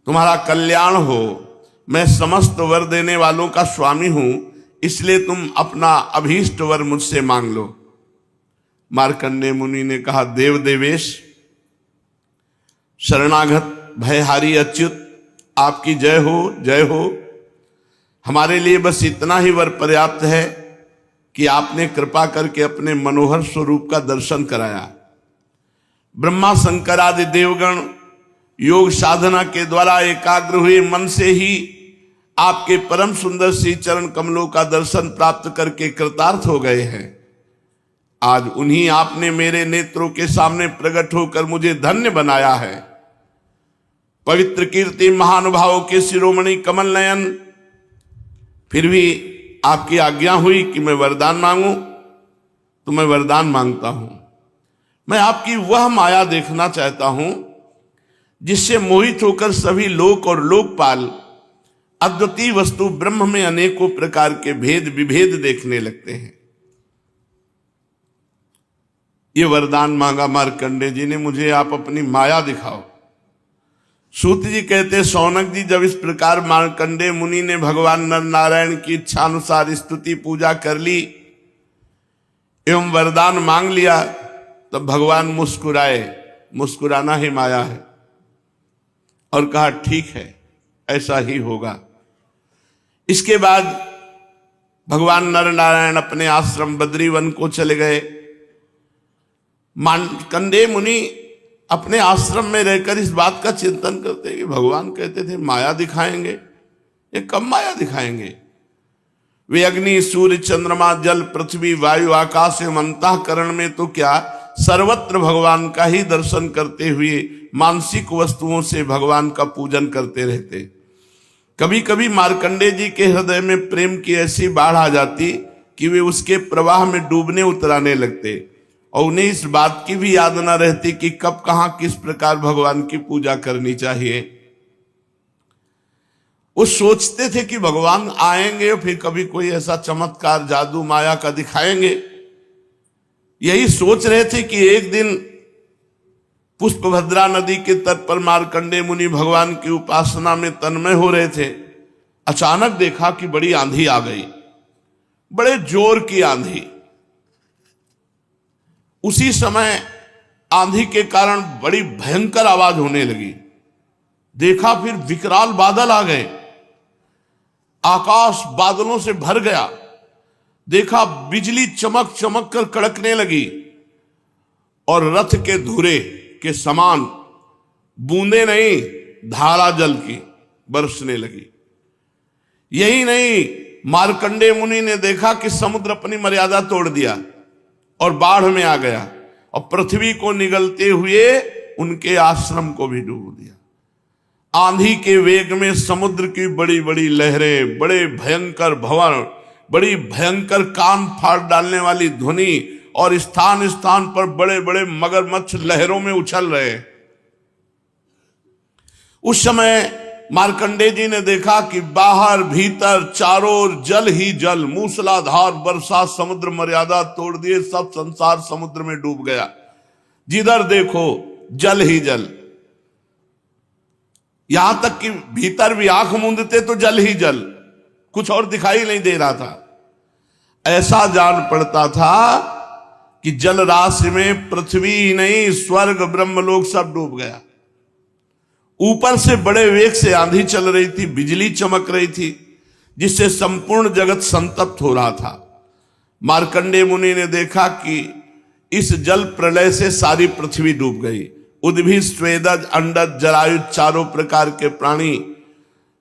तुम्हारा कल्याण हो। मैं समस्त वर देने वालों का स्वामी हूं, इसलिए तुम अपना अभीष्ट वर मुझसे मांग लो। मार्कंडेय मुनि ने कहा, देव देवेश, शरणागत भयहारी अच्युत, आपकी जय हो, जय हो। हमारे लिए बस इतना ही वर पर्याप्त है कि आपने कृपा करके अपने मनोहर स्वरूप का दर्शन कराया। ब्रह्मा शंकर आदि देवगण योग साधना के द्वारा एकाग्र हुए मन से ही आपके परम सुंदर श्री चरण कमलों का दर्शन प्राप्त करके कृतार्थ हो गए हैं। आज उन्हीं आपने मेरे नेत्रों के सामने प्रकट होकर मुझे धन्य बनाया है। पवित्र कीर्ति महानुभावों के शिरोमणि कमल नयन, फिर भी आपकी आज्ञा हुई कि मैं वरदान मांगूं, तो मैं वरदान मांगता हूं। मैं आपकी वह माया देखना चाहता हूं जिससे मोहित होकर सभी लोक और लोकपाल अद्वितीय वस्तु ब्रह्म में अनेकों प्रकार के भेद विभेद देखने लगते हैं। ये वरदान मांगा मार्कंडेय जी ने, मुझे आप अपनी माया दिखाओ। सूत जी कहते, शौनक जी, जब इस प्रकार मार्कंडेय मुनि ने भगवान नर नारायण की इच्छा अनुसार स्तुति पूजा कर ली एवं वरदान मांग लिया, तब भगवान मुस्कुराए। मुस्कुराना ही माया है। और कहा, ठीक है, ऐसा ही होगा। इसके बाद भगवान नर नारायण अपने आश्रम बद्रीवन को चले गए। मार्कंडेय मुनि अपने आश्रम में रहकर इस बात का चिंतन करते कि भगवान कहते थे माया दिखाएंगे, ये कब माया दिखाएंगे। वे अग्नि, सूर्य, चंद्रमा, जल, पृथ्वी, वायु, आकाश एवं अंतःकरण में तो क्या, सर्वत्र भगवान का ही दर्शन करते हुए मानसिक वस्तुओं से भगवान का पूजन करते रहते। कभी कभी मार्कंडेय जी के हृदय में प्रेम की ऐसी बाढ़ आ जाती कि वे उसके प्रवाह में डूबने उतराने लगते और उन्हें इस बात की भी याद न रहती कि कब कहां किस प्रकार भगवान की पूजा करनी चाहिए। वो सोचते थे कि भगवान आएंगे, फिर कभी कोई ऐसा चमत्कार जादू माया का दिखाएंगे। यही सोच रहे थे कि एक दिन पुष्पभद्रा नदी के तट पर मार्कंडेय मुनि भगवान की उपासना में तन्मय हो रहे थे। अचानक देखा कि बड़ी आंधी आ गई, बड़े जोर की आंधी। उसी समय आंधी के कारण बड़ी भयंकर आवाज होने लगी। देखा फिर विकराल बादल आ गए, आकाश बादलों से भर गया। देखा बिजली चमक चमक कर कड़कने लगी और रथ के धुरे के समान बूंदे नहीं, धारा जल की बरसने लगी। यही नहीं, मार्कंडेय मुनि ने देखा कि समुद्र अपनी मर्यादा तोड़ दिया और बाढ़ में आ गया और पृथ्वी को निगलते हुए उनके आश्रम को भी डूब दिया। आंधी के वेग में समुद्र की बड़ी बड़ी लहरें, बड़े भयंकर भंवर, बड़ी भयंकर कान फाड़ डालने वाली ध्वनि और स्थान स्थान पर बड़े बड़े मगरमच्छ लहरों में उछल रहे। उस समय मार्कंडेय जी ने देखा कि बाहर भीतर चारों ओर जल ही जल, मूसलाधार वर्षा, समुद्र मर्यादा तोड़ दिए, सब संसार समुद्र में डूब गया। जिधर देखो जल ही जल, यहां तक कि भीतर भी आंख मूंदते तो जल ही जल, कुछ और दिखाई नहीं दे रहा था। ऐसा जान पड़ता था कि जल राशि में पृथ्वी ही नहीं, स्वर्ग ब्रह्मलोक सब डूब गया। ऊपर से बड़े वेग से आंधी चल रही थी, बिजली चमक रही थी, जिससे संपूर्ण जगत संतप्त हो रहा था। मार्कंडेय मुनि ने देखा कि इस जल प्रलय से सारी पृथ्वी डूब गई। उद्भिद, स्वेदज, अंडज, जरायुज, चारों प्रकार के प्राणी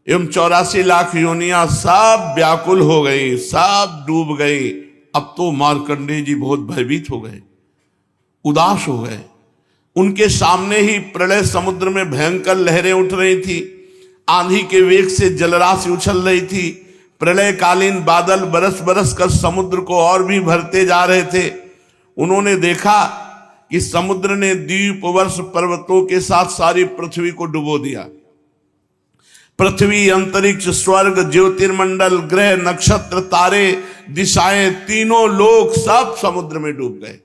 एवं 84 लाख योनियां सब व्याकुल हो गई, सब डूब गई। अब तो मार्कंडेय जी बहुत भयभीत हो गए, उदास हो गए। उनके सामने ही प्रलय समुद्र में भयंकर लहरें उठ रही थी, आंधी के वेग से जलराशि उछल रही थी, प्रलयकालीन बादल बरस बरस कर समुद्र को और भी भरते जा रहे थे। उन्होंने देखा कि समुद्र ने द्वीप वर्ष पर्वतों के साथ सारी पृथ्वी को डुबो दिया। पृथ्वी, अंतरिक्ष, स्वर्ग, ज्योतिर्मंडल, ग्रह, नक्षत्र, तारे, दिशाएं, तीनों लोक सब समुद्र में डूब गए।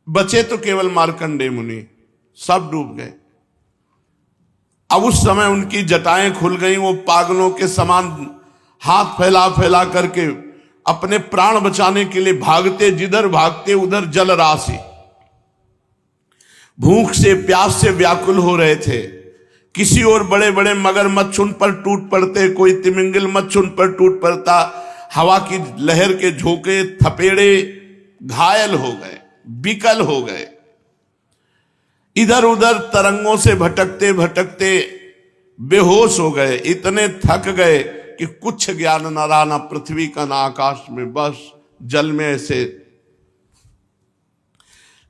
बचे तो केवल मार्कंडेय मुनि, सब डूब गए। अब उस समय उनकी जटाएं खुल गई, वो पागलों के समान हाथ फैला फैला करके अपने प्राण बचाने के लिए भागते, जिधर भागते उधर जल राशि। भूख से प्यास से व्याकुल हो रहे थे। किसी और बड़े बड़े मगरमच्छ उन पर टूट पड़ते, कोई तिमिंगल मच्छ उन पर टूट पड़ता, हवा की लहर के झोंके थपेड़े, घायल हो गए, विकल हो गए। इधर उधर तरंगों से भटकते भटकते बेहोश हो गए, इतने थक गए कि कुछ ज्ञान न रहा, ना पृथ्वी का ना आकाश में, बस जल में ऐसे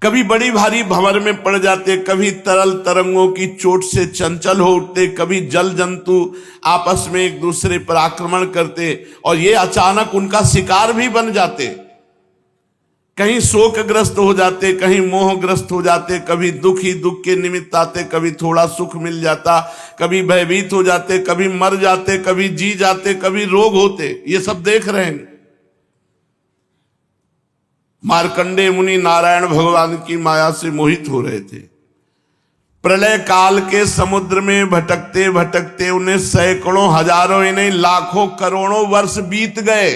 कभी बड़ी भारी भंवर में पड़ जाते, कभी तरल तरंगों की चोट से चंचल हो उठते, कभी जल जंतु आपस में एक दूसरे पर आक्रमण करते और ये अचानक उनका शिकार भी बन जाते। कहीं शोकग्रस्त हो जाते, कहीं मोहग्रस्त हो जाते, कभी दुख ही दुख के निमित्त आते, कभी थोड़ा सुख मिल जाता, कभी भयभीत हो जाते, कभी मर जाते, कभी जी जाते, कभी रोग होते। ये सब देख रहे हैं। मार्कंडेय मुनि नारायण भगवान की माया से मोहित हो रहे थे। प्रलय काल के समुद्र में भटकते भटकते उन्हें सैकड़ों, हजारों ही नहीं लाखों करोड़ों वर्ष बीत गए।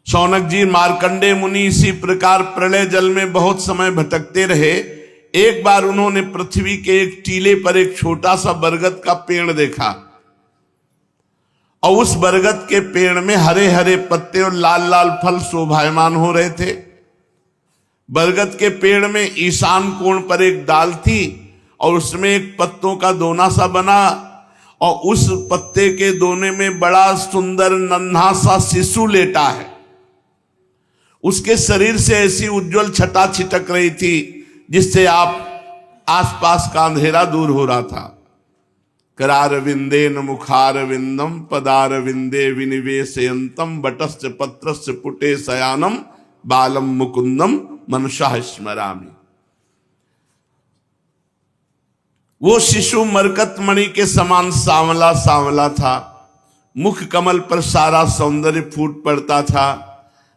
शौनक जी, मार्कंडेय मुनि इसी प्रकार प्रलय जल में बहुत समय भटकते रहे। एक बार उन्होंने पृथ्वी के एक टीले पर एक छोटा सा बरगद का पेड़ देखा और उस बरगद के पेड़ में हरे हरे पत्ते और लाल लाल फल शोभायमान हो रहे थे। बरगद के पेड़ में ईशान कोण पर एक डाल थी और उसमें एक पत्तों का दोना सा बना और उस पत्ते के दोने में बड़ा सुंदर नन्हा सा शिशु लेटा है। उसके शरीर से ऐसी उज्जवल छटा छिटक रही थी जिससे आप आसपास का अंधेरा दूर हो रहा था। करार विंदेन मुखार विंदम पदार विंदे विनिवेशयंतम बटस्य पत्रस्य पुटे शयानम बालम मुकुंदम मनसा स्मरामि। वो शिशु मरकत मणि के समान सांवला सांवला था। मुख कमल पर सारा सौंदर्य फूट पड़ता था।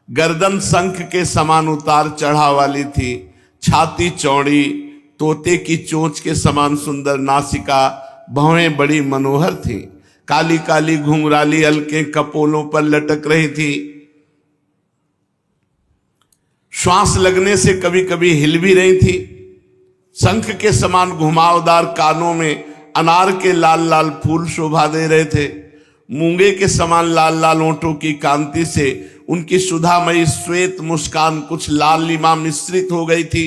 गर्दन शंख के समान उतार चढ़ा वाली थी। छाती चौड़ी, तोते की चोंच के समान सुंदर नासिका, भौहें बड़ी मनोहर थी। काली काली घुंघराली अलकें कपोलों पर लटक रही थी। श्वास लगने से कभी कभी हिल भी रही थी। शंख के समान घुमावदार कानों में अनार के लाल लाल फूल शोभा दे रहे थे। मूंगे के समान लाल लाल ओंठों की कांति से उनकी सुधामयी श्वेत मुस्कान कुछ लाल लिमा मिश्रित हो गई थी।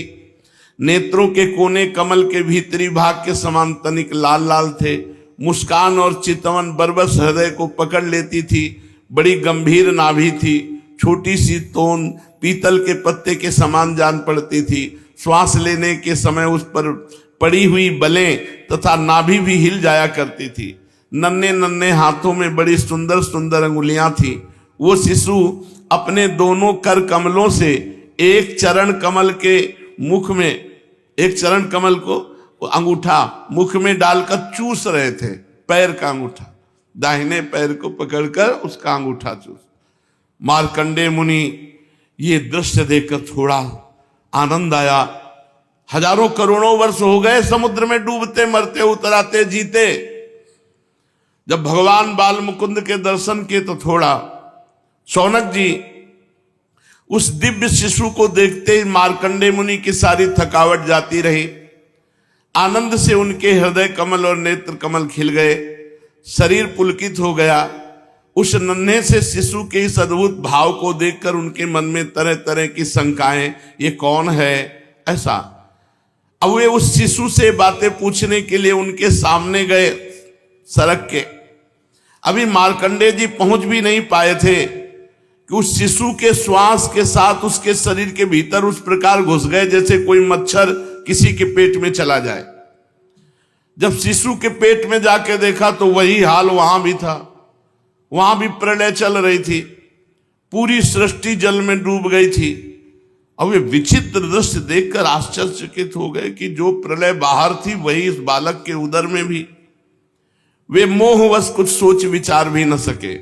नेत्रों के कोने कमल के भीतरी भाग के समान तनिक लाल लाल थे। मुस्कान और चितवन बरबस हृदय को पकड़ लेती थी। बड़ी गंभीर नाभि थी। छोटी सी तोन पीतल के पत्ते के समान जान पड़ती थी। श्वास लेने के समय उस पर पड़ी हुई बलें तथा नाभि भी हिल जाया करती थी। नन्हे नन्हे हाथों में बड़ी सुंदर सुंदर अंगुलियां थी। वो शिशु अपने दोनों कर कमलों से एक चरण कमल के मुख में, एक चरण कमल को अंगूठा मुख में डालकर चूस रहे थे। पैर का अंगूठा, दाहिने पैर को पकड़कर उसका अंगूठा चूस। मार्कंडेय मुनि ये दृश्य देखकर थोड़ा आनंद आया। हजारों करोड़ों वर्ष हो गए समुद्र में डूबते मरते उतराते जीते। जब भगवान बाल मुकुंद के दर्शन किए तो थोड़ा शौनक जी उस दिव्य शिशु को देखते ही मार्कंडेय मुनि की सारी थकावट जाती रही। आनंद से उनके हृदय कमल और नेत्र कमल खिल गए। शरीर पुलकित हो गया। उस नन्हे से शिशु के इस अद्भुत भाव को देखकर उनके मन में तरह तरह की शंकाएं, ये कौन है ऐसा। अब वे उस शिशु से बातें पूछने के लिए उनके सामने गए सड़क के। अभी मार्कंडेय जी पहुंच भी नहीं पाए थे कि उस शिशु के श्वास के साथ उसके शरीर के भीतर उस प्रकार घुस गए जैसे कोई मच्छर किसी के पेट में चला जाए। जब शिशु के पेट में जाके देखा तो वही हाल वहां भी था। वहां भी प्रलय चल रही थी। पूरी सृष्टि जल में डूब गई थी। अब वे विचित्र दृश्य देखकर आश्चर्यचकित हो गए कि जो प्रलय बाहर थी वही इस बालक के उदर में भी। वे मोहवश कुछ सोच विचार भी न सके।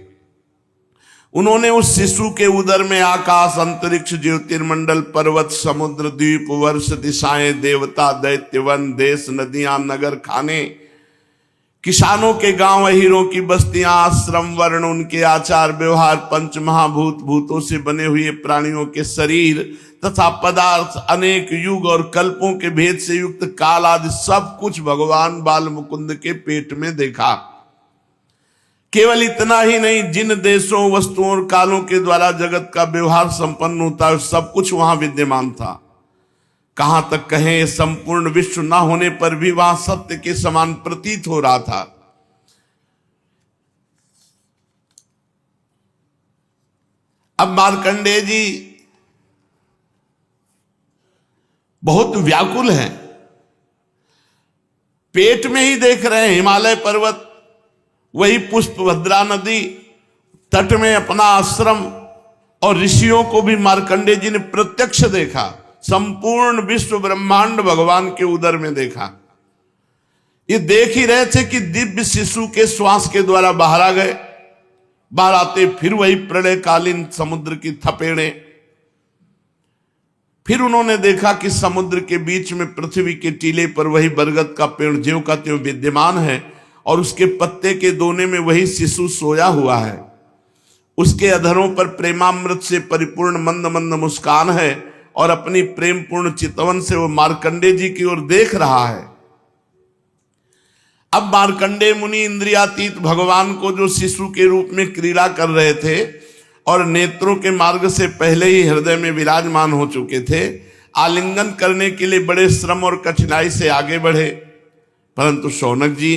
उन्होंने उस शिशु के उदर में आकाश, अंतरिक्ष, ज्योतिर्मंडल, पर्वत, समुद्र, द्वीप, वर्ष, दिशाएं, देवता, दैत्य, वन, देश, नदियां, नगर, खाने, किसानों के गांव, हीरों की बस्तियां, आश्रम, वर्ण, उनके आचार व्यवहार, पंच महाभूत, भूतों से बने हुए प्राणियों के शरीर तथा पदार्थ, अनेक युग और कल्पों के भेद से युक्त काल आदि सब कुछ भगवान बाल मुकुंद के पेट में देखा। केवल इतना ही नहीं, जिन देशों, वस्तुओं और कालों के द्वारा जगत का व्यवहार संपन्न होता है सब कुछ वहां विद्यमान था। कहां तक कहें, संपूर्ण विश्व न होने पर भी वहां सत्य के समान प्रतीत हो रहा था। अब मार्कंडेय जी बहुत व्याकुल हैं। पेट में ही देख रहे हैं हिमालय पर्वत, वही पुष्पभद्रा नदी, तट में अपना आश्रम, और ऋषियों को भी मार्कंडेय जी ने प्रत्यक्ष देखा। संपूर्ण विश्व ब्रह्मांड भगवान के उदर में देखा। ये देख ही रहे थे कि दिव्य शिशु के श्वास के द्वारा बाहर आ गए। बाहर आते फिर वही प्रलयकालीन समुद्र की थपेड़े। फिर उन्होंने देखा कि समुद्र के बीच में पृथ्वी के टीले पर वही बरगद का पेड़ ज्यों का त्यों विद्यमान है और उसके पत्ते के दोने में वही शिशु सोया हुआ है। उसके अधरों पर प्रेमामृत से परिपूर्ण मंद मंद मुस्कान है और अपनी प्रेम पूर्ण चितवन से वो मार्कंडेय जी की ओर देख रहा है। अब मार्कंडेय मुनि इंद्रियातीत भगवान को जो शिशु के रूप में क्रीड़ा कर रहे थे और नेत्रों के मार्ग से पहले ही हृदय में विराजमान हो चुके थे, आलिंगन करने के लिए बड़े श्रम और कठिनाई से आगे बढ़े। परंतु शौनक जी,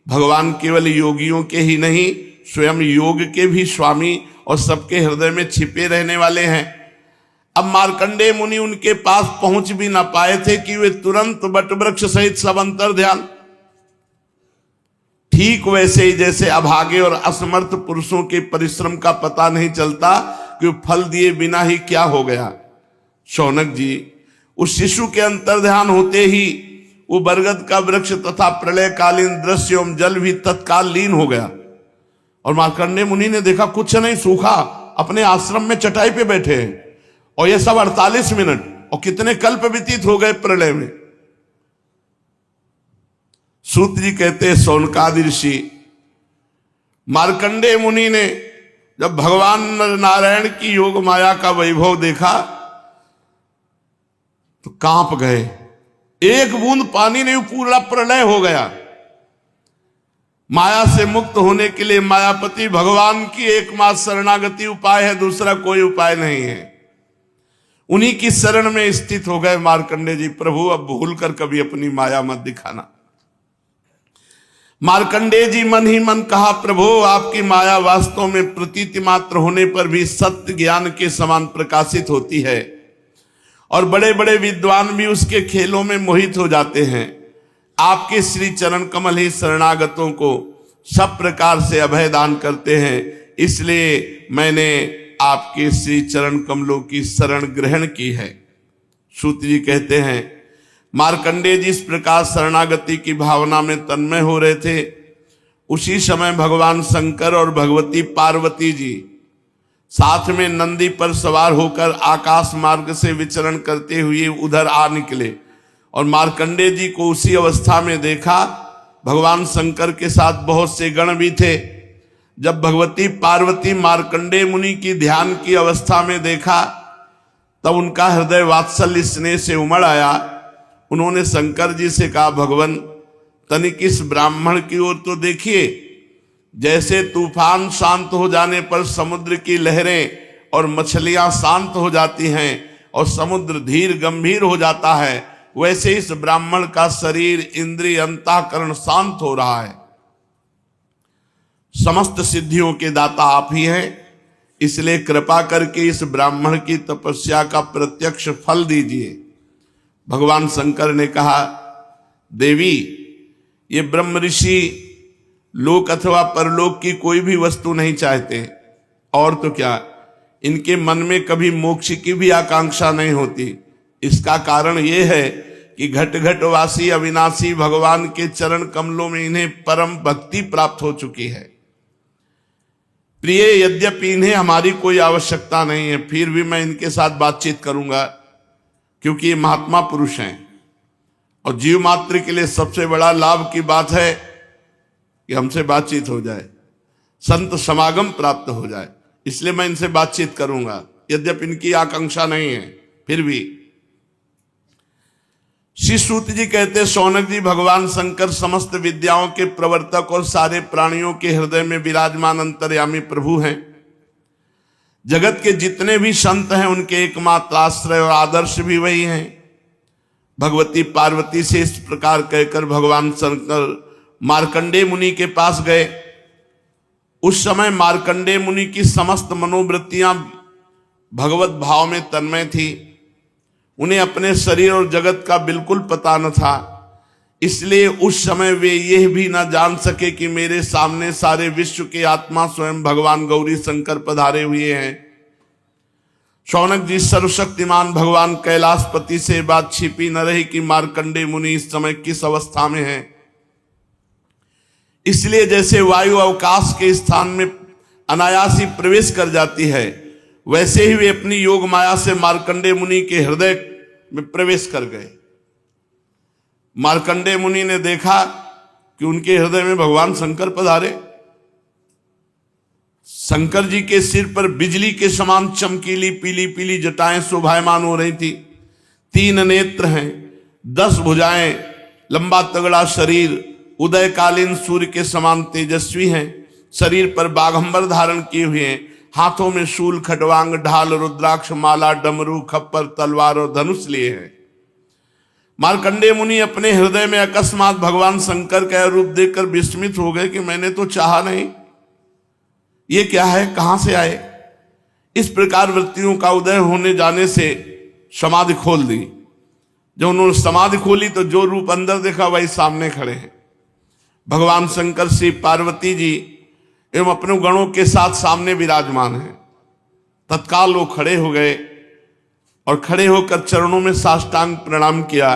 भगवान केवल योगियों के ही नहीं, स्वयं योग के भी स्वामी और सबके हृदय में छिपे रहने वाले हैं। अब मार्कंडेय मुनि उनके पास पहुंच भी ना पाए थे कि वे तुरंत वटवृक्ष सहित सब अंतर ध्यान। ठीक वैसे ही जैसे अभागे और असमर्थ पुरुषों के परिश्रम का पता नहीं चलता कि फल दिए बिना ही क्या हो गया। शौनक जी, उस शिशु के अंतर ध्यान होते ही वो बरगद का वृक्ष तथा प्रलयकालीन दृश्य एवं जल भी तत्काल लीन हो गया। और मार्कंडेय मुनि ने देखा कुछ नहीं, सूखा अपने आश्रम में चटाई पे बैठे हैं। और ये सब 48 मिनट और कितने कल्प व्यतीत हो गए प्रलय में। सूत जी कहते हैं, शौनकादि ऋषि, मार्कंडेय मुनि ने जब भगवान नारायण की योग माया का वैभव देखा तो कांप गए। एक बूंद पानी नहीं, पूरा प्रलय हो गया। माया से मुक्त होने के लिए मायापति भगवान की एकमात्र शरणागति उपाय है, दूसरा कोई उपाय नहीं है। उन्हीं की शरण में स्थित हो गए मार्कंडेय जी। प्रभु अब भूलकर कभी अपनी माया मत दिखाना। मार्कंडेय जी मन ही मन कहा, प्रभु आपकी माया वास्तव में प्रतीति मात्र होने पर भी सत्य ज्ञान के समान प्रकाशित होती है और बड़े बड़े विद्वान भी उसके खेलों में मोहित हो जाते हैं। आपके श्री चरण कमल ही शरणागतों को सब प्रकार से अभय दान करते हैं, इसलिए मैंने आपके श्री चरण कमलों की शरण ग्रहण की है। सूत जी कहते हैं, मार्कंडेय जी इस प्रकार शरणागति की भावना में तन्मय हो रहे थे। उसी समय भगवान शंकर और भगवती पार्वती जी साथ में नंदी पर सवार होकर आकाश मार्ग से विचरण करते हुए उधर आ निकले और मार्कंडेय जी को उसी अवस्था में देखा। भगवान शंकर के साथ बहुत से गण भी थे। जब भगवती पार्वती मार्कंडेय मुनि की ध्यान की अवस्था में देखा, तब उनका हृदय वात्सल्य स्नेह से उमड़ आया। उन्होंने शंकर जी से कहा, भगवान तनिक इस ब्राह्मण की ओर तो देखिए। जैसे तूफान शांत हो जाने पर समुद्र की लहरें और मछलियां शांत हो जाती हैं और समुद्र धीर गंभीर हो जाता है, वैसे इस ब्राह्मण का शरीर, इंद्रिय, अंतःकरण शांत हो रहा है। समस्त सिद्धियों के दाता आप ही हैं, इसलिए कृपा करके इस ब्राह्मण की तपस्या का प्रत्यक्ष फल दीजिए। भगवान शंकर ने कहा, देवी ये ब्रह्म ऋषि लोक अथवा परलोक की कोई भी वस्तु नहीं चाहते, और तो क्या इनके मन में कभी मोक्ष की भी आकांक्षा नहीं होती। इसका कारण यह है कि घट घटवासी अविनाशी भगवान के चरण कमलों में इन्हें परम भक्ति प्राप्त हो चुकी है। प्रिय, यद्यपि इन्हें हमारी कोई आवश्यकता नहीं है, फिर भी मैं इनके साथ बातचीत करूंगा, क्योंकि ये महात्मा पुरुष हैं और जीव मात्र के लिए सबसे बड़ा लाभ की बात है कि हमसे बातचीत हो जाए, संत समागम प्राप्त हो जाए। इसलिए मैं इनसे बातचीत करूंगा, यद्यपि इनकी आकांक्षा नहीं है, फिर भी। श्री सूत जी कहते, शौनक जी, भगवान शंकर समस्त विद्याओं के प्रवर्तक और सारे प्राणियों के हृदय में विराजमान अंतर्यामी प्रभु हैं। जगत के जितने भी संत हैं उनके एकमात्र आश्रय और आदर्श भी वही हैं। भगवती पार्वती से इस प्रकार कहकर भगवान शंकर मार्कंडेय मुनि के पास गए। उस समय मार्कंडेय मुनि की समस्त मनोवृत्तियां भगवत भाव में तन्मय थी। उन्हें अपने शरीर और जगत का बिल्कुल पता न था, इसलिए उस समय वे यह भी न जान सके कि मेरे सामने सारे विश्व के आत्मा स्वयं भगवान गौरी शंकर पधारे हुए हैं। शौनक जी, सर्वशक्तिमान भगवान कैलाशपति से बात छिपी न रही कि मार्कंडेय मुनि इस समय किस अवस्था में है। इसलिए जैसे वायु अवकाश के स्थान में अनायास ही प्रवेश कर जाती है, वैसे ही वे अपनी योग माया से मार्कंडेय मुनि के हृदय में प्रवेश कर गए। मार्कंडेय मुनि ने देखा कि उनके हृदय में भगवान शंकर पधारे। शंकर जी के सिर पर बिजली के समान चमकीली पीली पीली जटाएं शोभायमान हो रही थी। 3 नेत्र हैं, 10 भुजाएं, लंबा तगड़ा शरीर, उदयकालीन सूर्य के समान तेजस्वी हैं। शरीर पर बाघंबर धारण किए हुए हैं, हाथों में शूल, खटवांग, ढाल, रुद्राक्ष माला, डमरू, खप्पर, तलवार और धनुष लिए हैं। मार्कंडेय मुनि अपने हृदय में अकस्मात भगवान शंकर का रूप देखकर विस्मित हो गए कि मैंने तो चाहा नहीं, ये क्या है, कहां से आए। इस प्रकार वृत्तियों का उदय होने जाने से समाधि खोल दी। जब उन्होंने समाधि खोली तो जो रूप अंदर देखा वही सामने खड़े हैं। भगवान शंकर श्री पार्वती जी एवं अपने गणों के साथ सामने विराजमान हैं। तत्काल वो खड़े हो गए और खड़े होकर चरणों में साष्टांग प्रणाम किया।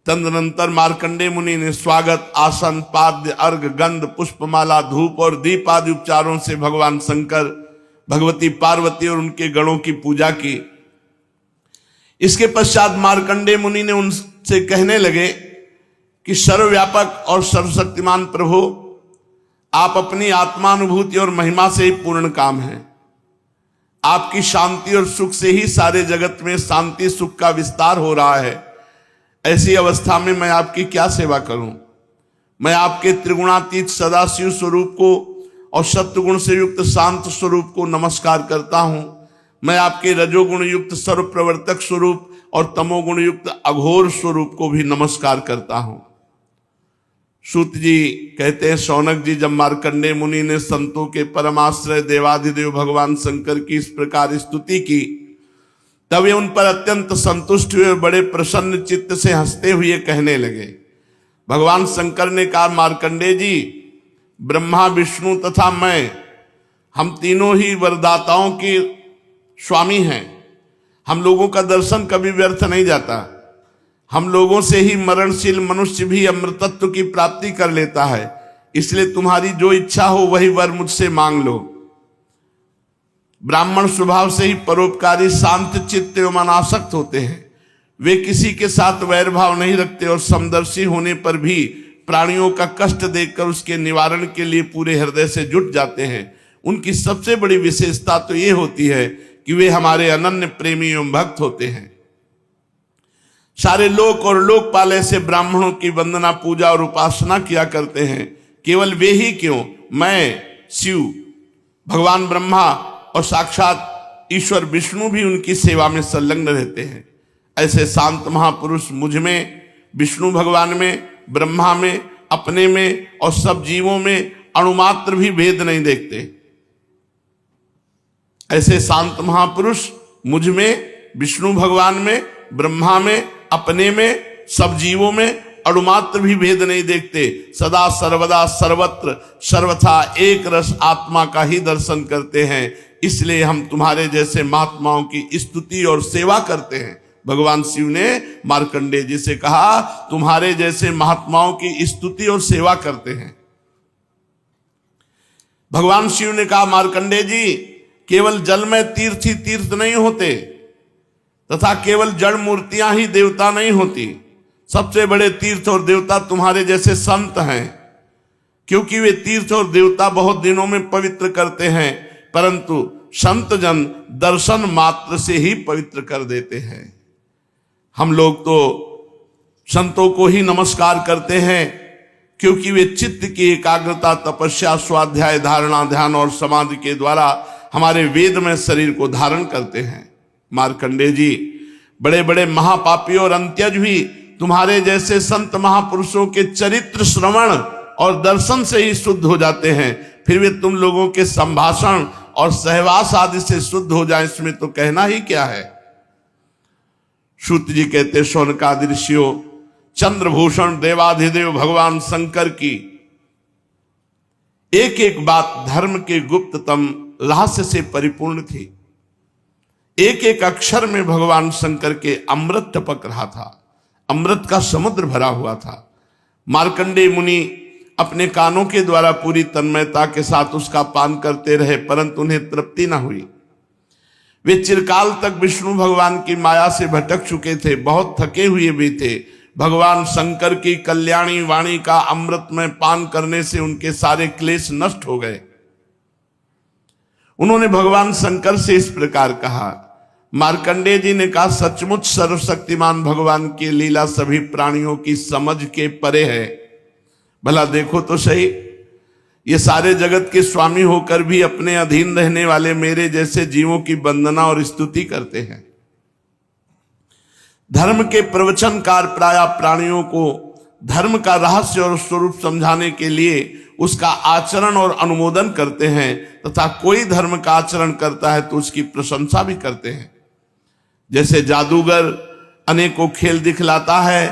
तदनंतर मार्कंडेय मुनि ने स्वागत, आसन, पाद्य, अर्घ, गंध, पुष्पमाला, धूप और दीप आदि उपचारों से भगवान शंकर, भगवती पार्वती और उनके गणों की पूजा की। इसके पश्चात मार्कंडेय मुनि ने उनसे कहने लगे कि सर्वव्यापक और सर्वशक्तिमान प्रभु, आप अपनी आत्मानुभूति और महिमा से ही पूर्ण काम हैं। आपकी शांति और सुख से ही सारे जगत में शांति सुख का विस्तार हो रहा है। ऐसी अवस्था में मैं आपकी क्या सेवा करूं? मैं आपके त्रिगुणातीत सदाशिव स्वरूप को और सत्वगुण से युक्त शांत स्वरूप को नमस्कार करता हूं। मैं आपके रजोगुण युक्त सर्व प्रवर्तक स्वरूप और तमोगुण युक्त अघोर स्वरूप को भी नमस्कार करता हूं। सूत जी कहते हैं, शौनक जी, जब मार्कंडेय मुनि ने संतों के परमाश्रय देवाधिदेव भगवान शंकर की इस प्रकार स्तुति की, तब वे उन पर अत्यंत संतुष्ट हुए और बड़े प्रसन्न चित्त से हंसते हुए कहने लगे। भगवान शंकर ने कहा, मार्कंडेय जी, ब्रह्मा विष्णु तथा मैं, हम तीनों ही वरदाताओं के स्वामी हैं। हम लोगों का दर्शन कभी व्यर्थ नहीं जाता। हम लोगों से ही मरणशील मनुष्य भी अमृतत्व की प्राप्ति कर लेता है। इसलिए तुम्हारी जो इच्छा हो वही वर मुझसे मांग लो। ब्राह्मण स्वभाव से ही परोपकारी, शांत चित्त एवं अनासक्त होते हैं। वे किसी के साथ वैर भाव नहीं रखते और समदर्शी होने पर भी प्राणियों का कष्ट देखकर उसके निवारण के लिए पूरे हृदय से जुट जाते हैं। उनकी सबसे बड़ी विशेषता तो ये होती है कि वे हमारे अनन्य प्रेमी एवं भक्त होते हैं। सारे लोक और लोकपाल ऐसे ब्राह्मणों की वंदना, पूजा और उपासना किया करते हैं। केवल वे ही क्यों, मैं, शिव, भगवान ब्रह्मा और साक्षात ईश्वर विष्णु भी उनकी सेवा में संलग्न रहते हैं। ऐसे शांत महापुरुष मुझ में, विष्णु भगवान में, ब्रह्मा में, अपने में और सब जीवों में अणुमात्र भी भेद नहीं देखते। ऐसे शांत महापुरुष मुझ में, विष्णु भगवान में, ब्रह्मा में, अपने में, सब जीवों में अणुमात्र भी भेद नहीं देखते। सदा सर्वदा सर्वत्र सर्वथा एक रस आत्मा का ही दर्शन करते हैं। इसलिए हम तुम्हारे जैसे महात्माओं की स्तुति और सेवा करते हैं। भगवान शिव ने मार्कंडेय जी से कहा, तुम्हारे जैसे महात्माओं की स्तुति और सेवा करते हैं। भगवान शिव ने कहा, मार्कंडेय जी, केवल जल में तीर्थ ही तीर्थ नहीं होते तथा केवल जड़ मूर्तियां ही देवता नहीं होती। सबसे बड़े तीर्थ और देवता तुम्हारे जैसे संत हैं, क्योंकि वे तीर्थ और देवता बहुत दिनों में पवित्र करते हैं, परंतु संत जन दर्शन मात्र से ही पवित्र कर देते हैं। हम लोग तो संतों को ही नमस्कार करते हैं, क्योंकि वे चित्त की एकाग्रता, तपस्या, स्वाध्याय, धारणा, ध्यान और समाधि के द्वारा हमारे वेद में शरीर को धारण करते हैं। मार्कंडेय जी, बड़े बड़े महापापी और अंत्यज भी तुम्हारे जैसे संत महापुरुषों के चरित्र श्रवण और दर्शन से ही शुद्ध हो जाते हैं। फिर वे तुम लोगों के संभाषण और सहवास आदि से शुद्ध हो जाए, इसमें तो कहना ही क्या है। सूत जी कहते, शौनकादि ऋषियों, चंद्रभूषण देवाधिदेव भगवान शंकर की एक एक बात धर्म के गुप्ततम रहस्य से परिपूर्ण थी। एक एक अक्षर में भगवान शंकर के अमृत टपक रहा था। अमृत का समुद्र भरा हुआ था। मार्कंडेय मुनि अपने कानों के द्वारा पूरी तन्मयता के साथ उसका पान करते रहे, परंतु उन्हें तृप्ति न हुई। वे चिरकाल तक विष्णु भगवान की माया से भटक चुके थे, बहुत थके हुए भी थे। भगवान शंकर की कल्याणी वाणी का अमृत में पान करने से उनके सारे क्लेश नष्ट हो गए। उन्होंने भगवान शंकर से इस प्रकार कहा। मार्कंडेय जी ने कहा, सचमुच सर्वशक्तिमान भगवान की लीला सभी प्राणियों की समझ के परे है। भला देखो तो सही, ये सारे जगत के स्वामी होकर भी अपने अधीन रहने वाले मेरे जैसे जीवों की वंदना और स्तुति करते हैं। धर्म के प्रवचनकार प्राय प्राणियों को धर्म का रहस्य और स्वरूप समझाने के लिए उसका आचरण और अनुमोदन करते हैं, तथा कोई धर्म का आचरण करता है तो उसकी प्रशंसा भी करते हैं। जैसे जादूगर अनेकों खेल दिखलाता है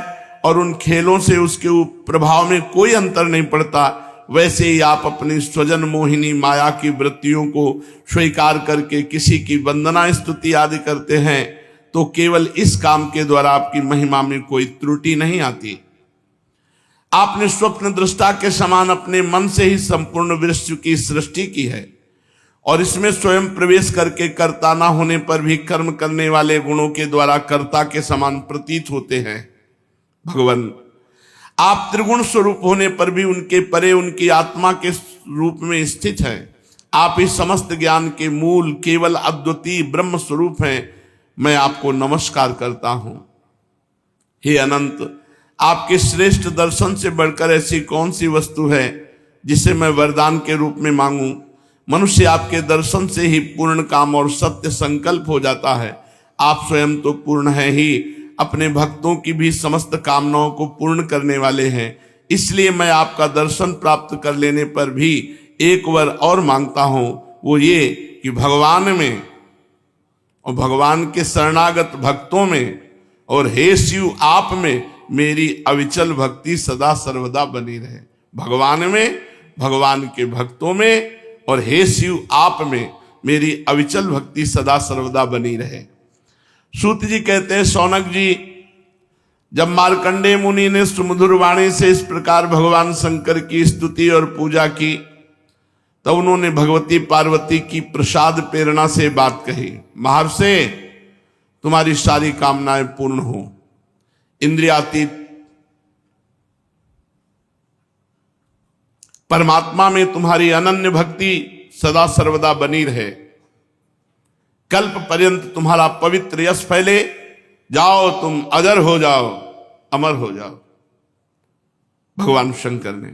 और उन खेलों से उसके प्रभाव में कोई अंतर नहीं पड़ता, वैसे ही आप अपनी स्वजन मोहिनी माया की वृत्तियों को स्वीकार करके किसी की वंदना स्तुति आदि करते हैं तो केवल इस काम के द्वारा आपकी महिमा में कोई त्रुटि नहीं आती। आपने स्वप्न दृष्टा के समान अपने मन से ही संपूर्ण विश्व की सृष्टि की है और इसमें स्वयं प्रवेश करके कर्ता ना होने पर भी कर्म करने वाले गुणों के द्वारा कर्ता के समान प्रतीत होते हैं। भगवान, आप त्रिगुण स्वरूप होने पर भी उनके परे उनकी आत्मा के रूप में स्थित हैं। आप इस समस्त ज्ञान के मूल केवल अद्वितीय ब्रह्म स्वरूप हैं। मैं आपको नमस्कार करता हूं। हे अनंत, आपके श्रेष्ठ दर्शन से बढ़कर ऐसी कौन सी वस्तु है जिसे मैं वरदान के रूप में मांगूं। मनुष्य आपके दर्शन से ही पूर्ण काम और सत्य संकल्प हो जाता है। आप स्वयं तो पूर्ण हैं ही, अपने भक्तों की भी समस्त कामनाओं को पूर्ण करने वाले हैं। इसलिए मैं आपका दर्शन प्राप्त कर लेने पर भी एक वर और मांगता हूं, वो ये कि भगवान में और भगवान के शरणागत भक्तों में और हे शिव आप में मेरी अविचल भक्ति सदा सर्वदा बनी रहे। भगवान में, भगवान के भक्तों में और हे शिव आप में मेरी अविचल भक्ति सदा सर्वदा बनी रहे। सूत जी कहते हैं, शौनक जी, जब मार्कंडेय मुनि ने सुमधुर वाणी से इस प्रकार भगवान शंकर की स्तुति और पूजा की, तब उन्होंने भगवती पार्वती की प्रसाद प्रेरणा से बात कही, महर्षि तुम्हारी सारी कामनाएं पूर्ण हो, इंद्रियातीत परमात्मा में तुम्हारी अनन्य भक्ति सदा सर्वदा बनी रहे, कल्प पर्यंत तुम्हारा पवित्र यश फैले, जाओ तुम अजर हो जाओ, अमर हो जाओ। भगवान शंकर ने,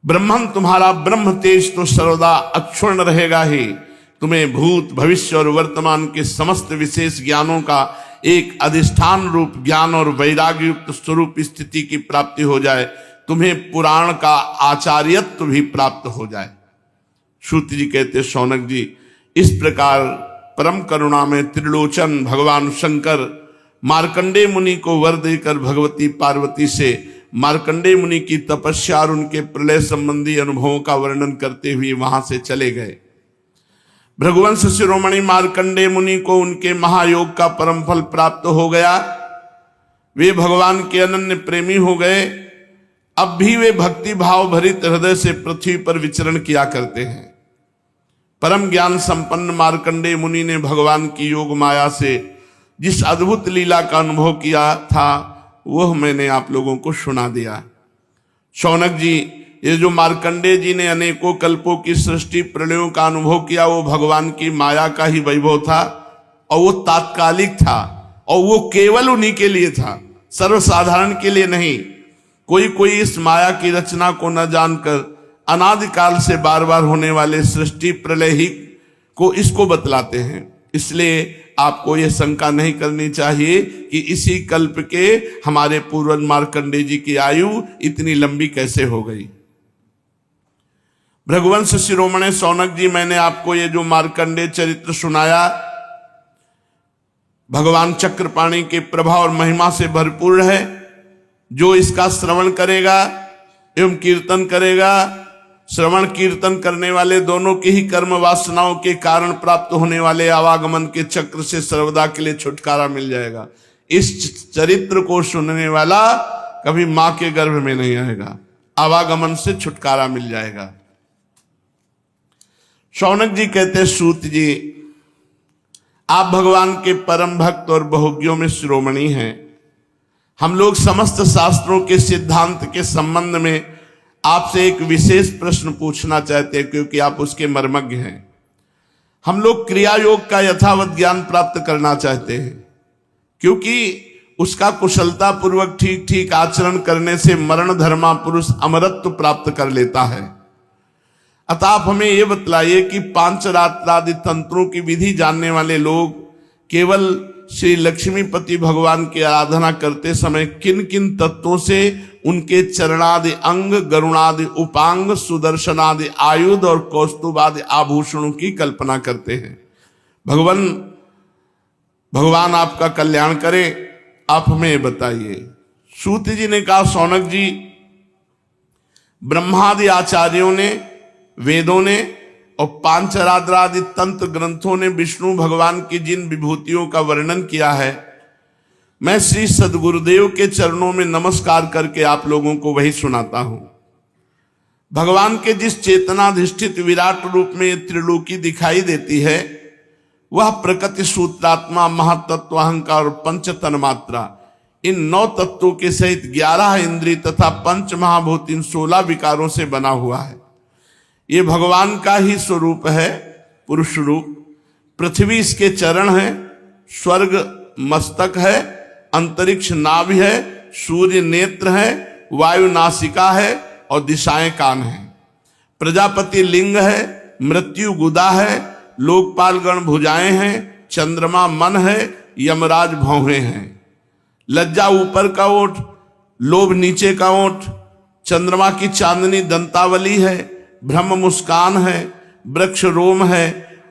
ब्रह्मन तुम्हारा ब्रह्म तेज तो सर्वदा अक्षुण्ण रहेगा ही, तुम्हें भूत भविष्य और वर्तमान के समस्त विशेष ज्ञानों का एक अधिष्ठान रूप ज्ञान और वैराग्य युक्त स्वरूप स्थिति की प्राप्ति हो जाए, तुम्हें पुराण का आचार्यत्व भी प्राप्त हो जाए। सूत जी कहते, शौनक जी, इस प्रकार परम करुणा में त्रिलोचन भगवान शंकर मार्कंडेय मुनि को वर देकर भगवती पार्वती से मार्कंडेय मुनि की तपस्या और उनके प्रलय संबंधी अनुभवों का वर्णन करते हुए वहां से चले गए। भृगुवंश शिरोमणि मार्कंडेय मुनि को उनके महायोग का परम फल प्राप्त हो गया। वे भगवान के अनन्य प्रेमी हो गए। अब भी वे भक्ति भाव भरित हृदय से पृथ्वी पर विचरण किया करते हैं। परम ज्ञान संपन्न मार्कंडेय मुनि ने भगवान की योग माया से जिस अद्भुत लीला का अनुभव किया था वह मैंने आप लोगों को सुना दिया। शौनक जी, ये जो मार्कंडेय जी ने अनेकों कल्पों की सृष्टि प्रलयों का अनुभव किया, वो भगवान की माया का ही वैभव था और वो तात्कालिक था और वो केवल उन्हीं के लिए था, सर्वसाधारण के लिए नहीं। कोई इस माया की रचना को न जानकर अनादिकाल से बार बार होने वाले सृष्टि प्रलय ही को इसको बतलाते हैं। इसलिए आपको यह शंका नहीं करनी चाहिए कि इसी कल्प के हमारे पूर्वज मार्कंडेय जी की आयु इतनी लंबी कैसे हो गई। भृगुवंश शिरोमणि शौनक जी, मैंने आपको ये जो मार्कंडेय चरित्र सुनाया, भगवान चक्रपाणि के प्रभाव और महिमा से भरपूर है। जो इसका श्रवण करेगा एवं कीर्तन करेगा, श्रवण कीर्तन करने वाले दोनों की ही कर्म वासनाओं के कारण प्राप्त होने वाले आवागमन के चक्र से सर्वदा के लिए छुटकारा मिल जाएगा। इस चरित्र को सुनने वाला कभी मां के गर्भ में नहीं आएगा, आवागमन से छुटकारा मिल जाएगा। शौनक जी कहते, सूत जी, आप भगवान के परम भक्त और बहुज्ञों में शिरोमणि हैं। हम लोग समस्त शास्त्रों के सिद्धांत के संबंध में आपसे एक विशेष प्रश्न पूछना चाहते हैं, क्योंकि आप उसके मर्मज्ञ हैं। हम लोग क्रिया योग का यथावत ज्ञान प्राप्त करना चाहते हैं, क्योंकि उसका कुशलता पूर्वक ठीक ठीक आचरण करने से मरण धर्मा पुरुष अमरत्व प्राप्त कर लेता है। अतः आप हमें यह बतलाइए कि पांचरात्रादि तंत्रों की विधि जानने वाले लोग केवल श्री लक्ष्मीपति भगवान की आराधना करते समय किन किन तत्वों से उनके चरणादि अंग, गरुणादि उपांग, सुदर्शनादि आयुध और कौस्तुभादि आभूषणों की कल्पना करते हैं। भगवान आपका कल्याण करे, आप हमें बताइए। सूत जी ने कहा, शौनक जी, ब्रह्मादि आचार्यों ने, वेदों ने और पांचरात्रादि तंत्र ग्रंथों ने विष्णु भगवान की जिन विभूतियों का वर्णन किया है, मैं श्री सद्गुरुदेव के चरणों में नमस्कार करके आप लोगों को वही सुनाता हूं। भगवान के जिस चेतनाधिष्ठित विराट रूप में त्रिलोकी दिखाई देती है, वह प्रकृति, सूत्रात्मा, महातत्व, अहंकार और पंच तन्मात्रा, इन 9 तत्वों के सहित 11 इंद्रिय तथा पंच महाभूत, इन 16 विकारों से बना हुआ है। ये भगवान का ही स्वरूप है, पुरुष रूप। पृथ्वी इसके चरण है, स्वर्ग मस्तक है, अंतरिक्ष नाभि है, सूर्य नेत्र है, वायु नासिका है और दिशाएं कान है। प्रजापति लिंग है, मृत्यु गुदा है, लोकपालगण भुजाएं हैं, चंद्रमा मन है, यमराज भौहें हैं। लज्जा ऊपर का ओठ, लोभ नीचे का ओठ, चंद्रमा की चांदनी दंतावली है, ब्रह्म मुस्कान है, वृक्ष रोम है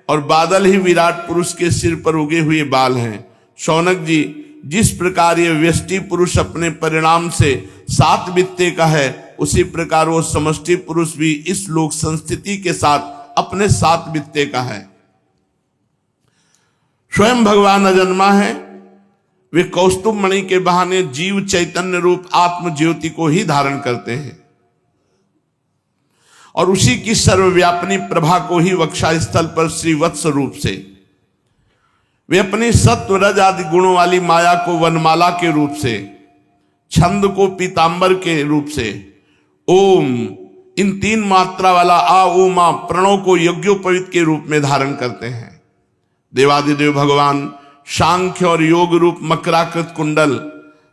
और बादल ही विराट पुरुष के सिर पर उगे हुए बाल हैं। शौनक जी, जिस प्रकार ये व्यष्टि पुरुष अपने परिणाम से 7 वित्ते का है, उसी प्रकार वो समष्टि पुरुष भी इस लोक संस्थिति के साथ अपने 7 वित्ते का है। स्वयं भगवान अजन्मा है, वे कौस्तुभ मणि के बहाने जीव चैतन्य रूप आत्म ज्योति को ही धारण करते हैं और उसी की सर्वव्यापनी प्रभा को ही वक्षा स्थल पर श्रीवत्स रूप से वे अपनी सत्व रज आदि गुणों वाली माया को वनमाला के रूप से, छंद को पीतांबर के रूप से, ओम इन 3 मात्रा वाला आ उमा प्रणव को यज्ञोपवीत के रूप में धारण करते हैं। देवादिदेव भगवान सांख्य और योग रूप मकराकृत कुंडल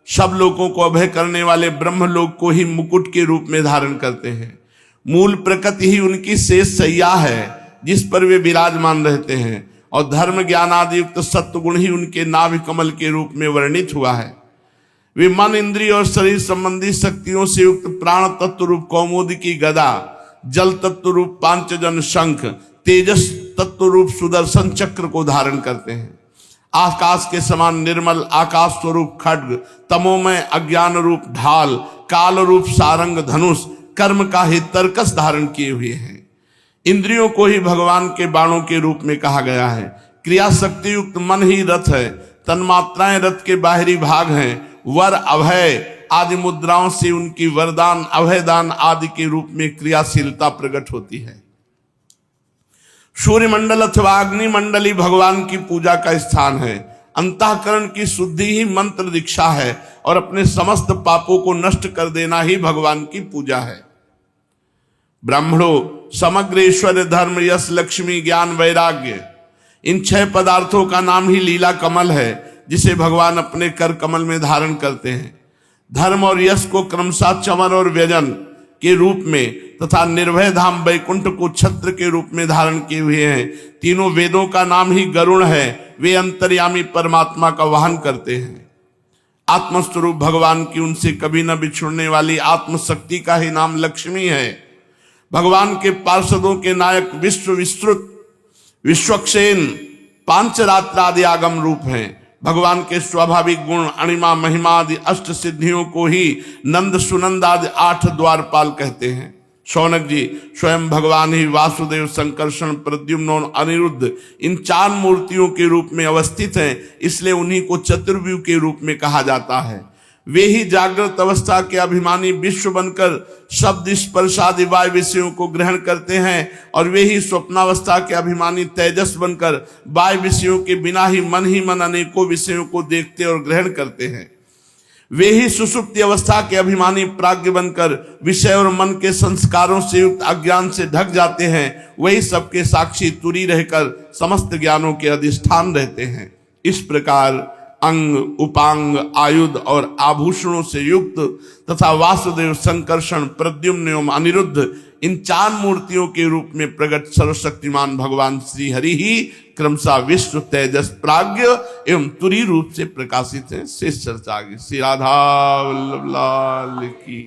सब लोगों को अभय करने वाले ब्रह्मलोक को ही मुकुट के रूप में धारण करते हैं। मूल प्रकृति ही उनकी शेष सैया है जिस पर वे विराजमान रहते हैं और धर्म ज्ञान आदि युक्त सत्वगुण ही उनके नाभि कमल के रूप में वर्णित हुआ है। वे मन इंद्रिय और शरीर संबंधी शक्तियों से युक्त प्राण तत्व रूप कौमुदी की गदा, जल तत्व रूप पांचजन शंख, तेजस तत्व रूप सुदर्शन चक्र को धारण करते हैं। आकाश के समान निर्मल आकाश स्वरूप खड्ग, तमोमय अज्ञान रूप ढाल, काल रूप सारंग धनुष, कर्म का ही तरकस धारण किए हुए हैं। इंद्रियों को ही भगवान के बाणों के रूप में कहा गया है। क्रिया शक्ति युक्त मन ही रथ है, तन्मात्राएं रथ के बाहरी भाग हैं। वर अभय आदि मुद्राओं से उनकी वरदान अभयदान आदि के रूप में क्रियाशीलता प्रकट होती है। सूर्य मंडल अथवा अग्नि मंडल ही भगवान की पूजा का स्थान है। अंतःकरण की शुद्धि ही मंत्र दीक्षा है और अपने समस्त पापों को नष्ट कर देना ही भगवान की पूजा है। ब्राह्मणों, समग्र ईश्वर धर्म यश लक्ष्मी ज्ञान वैराग्य, इन 6 पदार्थों का नाम ही लीला कमल है जिसे भगवान अपने कर कमल में धारण करते हैं। धर्म और यश को क्रमशः चमर और व्यजन के रूप में तथा निर्भय धाम वैकुंठ को छत्र के रूप में धारण किए हुए हैं। तीनों वेदों का नाम ही गरुण है, वे अंतर्यामी परमात्मा का वाहन करते हैं। आत्मस्वरूप भगवान की उनसे कभी न बिछुड़ने वाली आत्मशक्ति का ही नाम लक्ष्मी है। भगवान के पार्षदों के नायक विश्व विस्तृत विश्वक्सेन पांचरात्र आदि आगम रूप हैं। भगवान के स्वाभाविक गुण अणिमा महिमा आदि 8 सिद्धियों को ही नंद सुनंद आदि 8 द्वारपाल कहते हैं। शौनक जी, स्वयं भगवान ही वासुदेव, संकर्षण, प्रद्युम्न और अनिरुद्ध इन 4 मूर्तियों के रूप में अवस्थित हैं, इसलिए उन्हीं को चतुर्व्यूह के रूप में कहा जाता है। वे ही जागृत अवस्था के अभिमानी विश्व बनकर शब्द स्पर्श आदि वायु विषयों को ग्रहण करते हैं और वे ही स्वप्नावस्था के अभिमानी तेजस बनकर वायु विषयों के बिना ही मन अनेकों विषयों को देखते और ग्रहण करते हैं। वे ही सुषुप्ति अवस्था के अभिमानी प्राज्ञ बनकर विषय और मन के संस्कारों से युक्त अज्ञान से ढक जाते हैं। वही सबके साक्षी तुरी रहकर समस्त ज्ञानों के अधिष्ठान रहते हैं। इस प्रकार अंग, उपांग, आयुध और आभूषणों से युक्त तथा वासुदेव, संकर्षण, प्रद्युम्न एवं अनिरुद्ध इन 4 मूर्तियों के रूप में प्रकट सर्वशक्तिमान भगवान श्री हरि ही क्रमशः विश्व, तेजस, प्राज्ञ एवं तुरी रूप से प्रकाशित है। शेष चर्चा आगे। श्री राधा वल्लभ लाल की।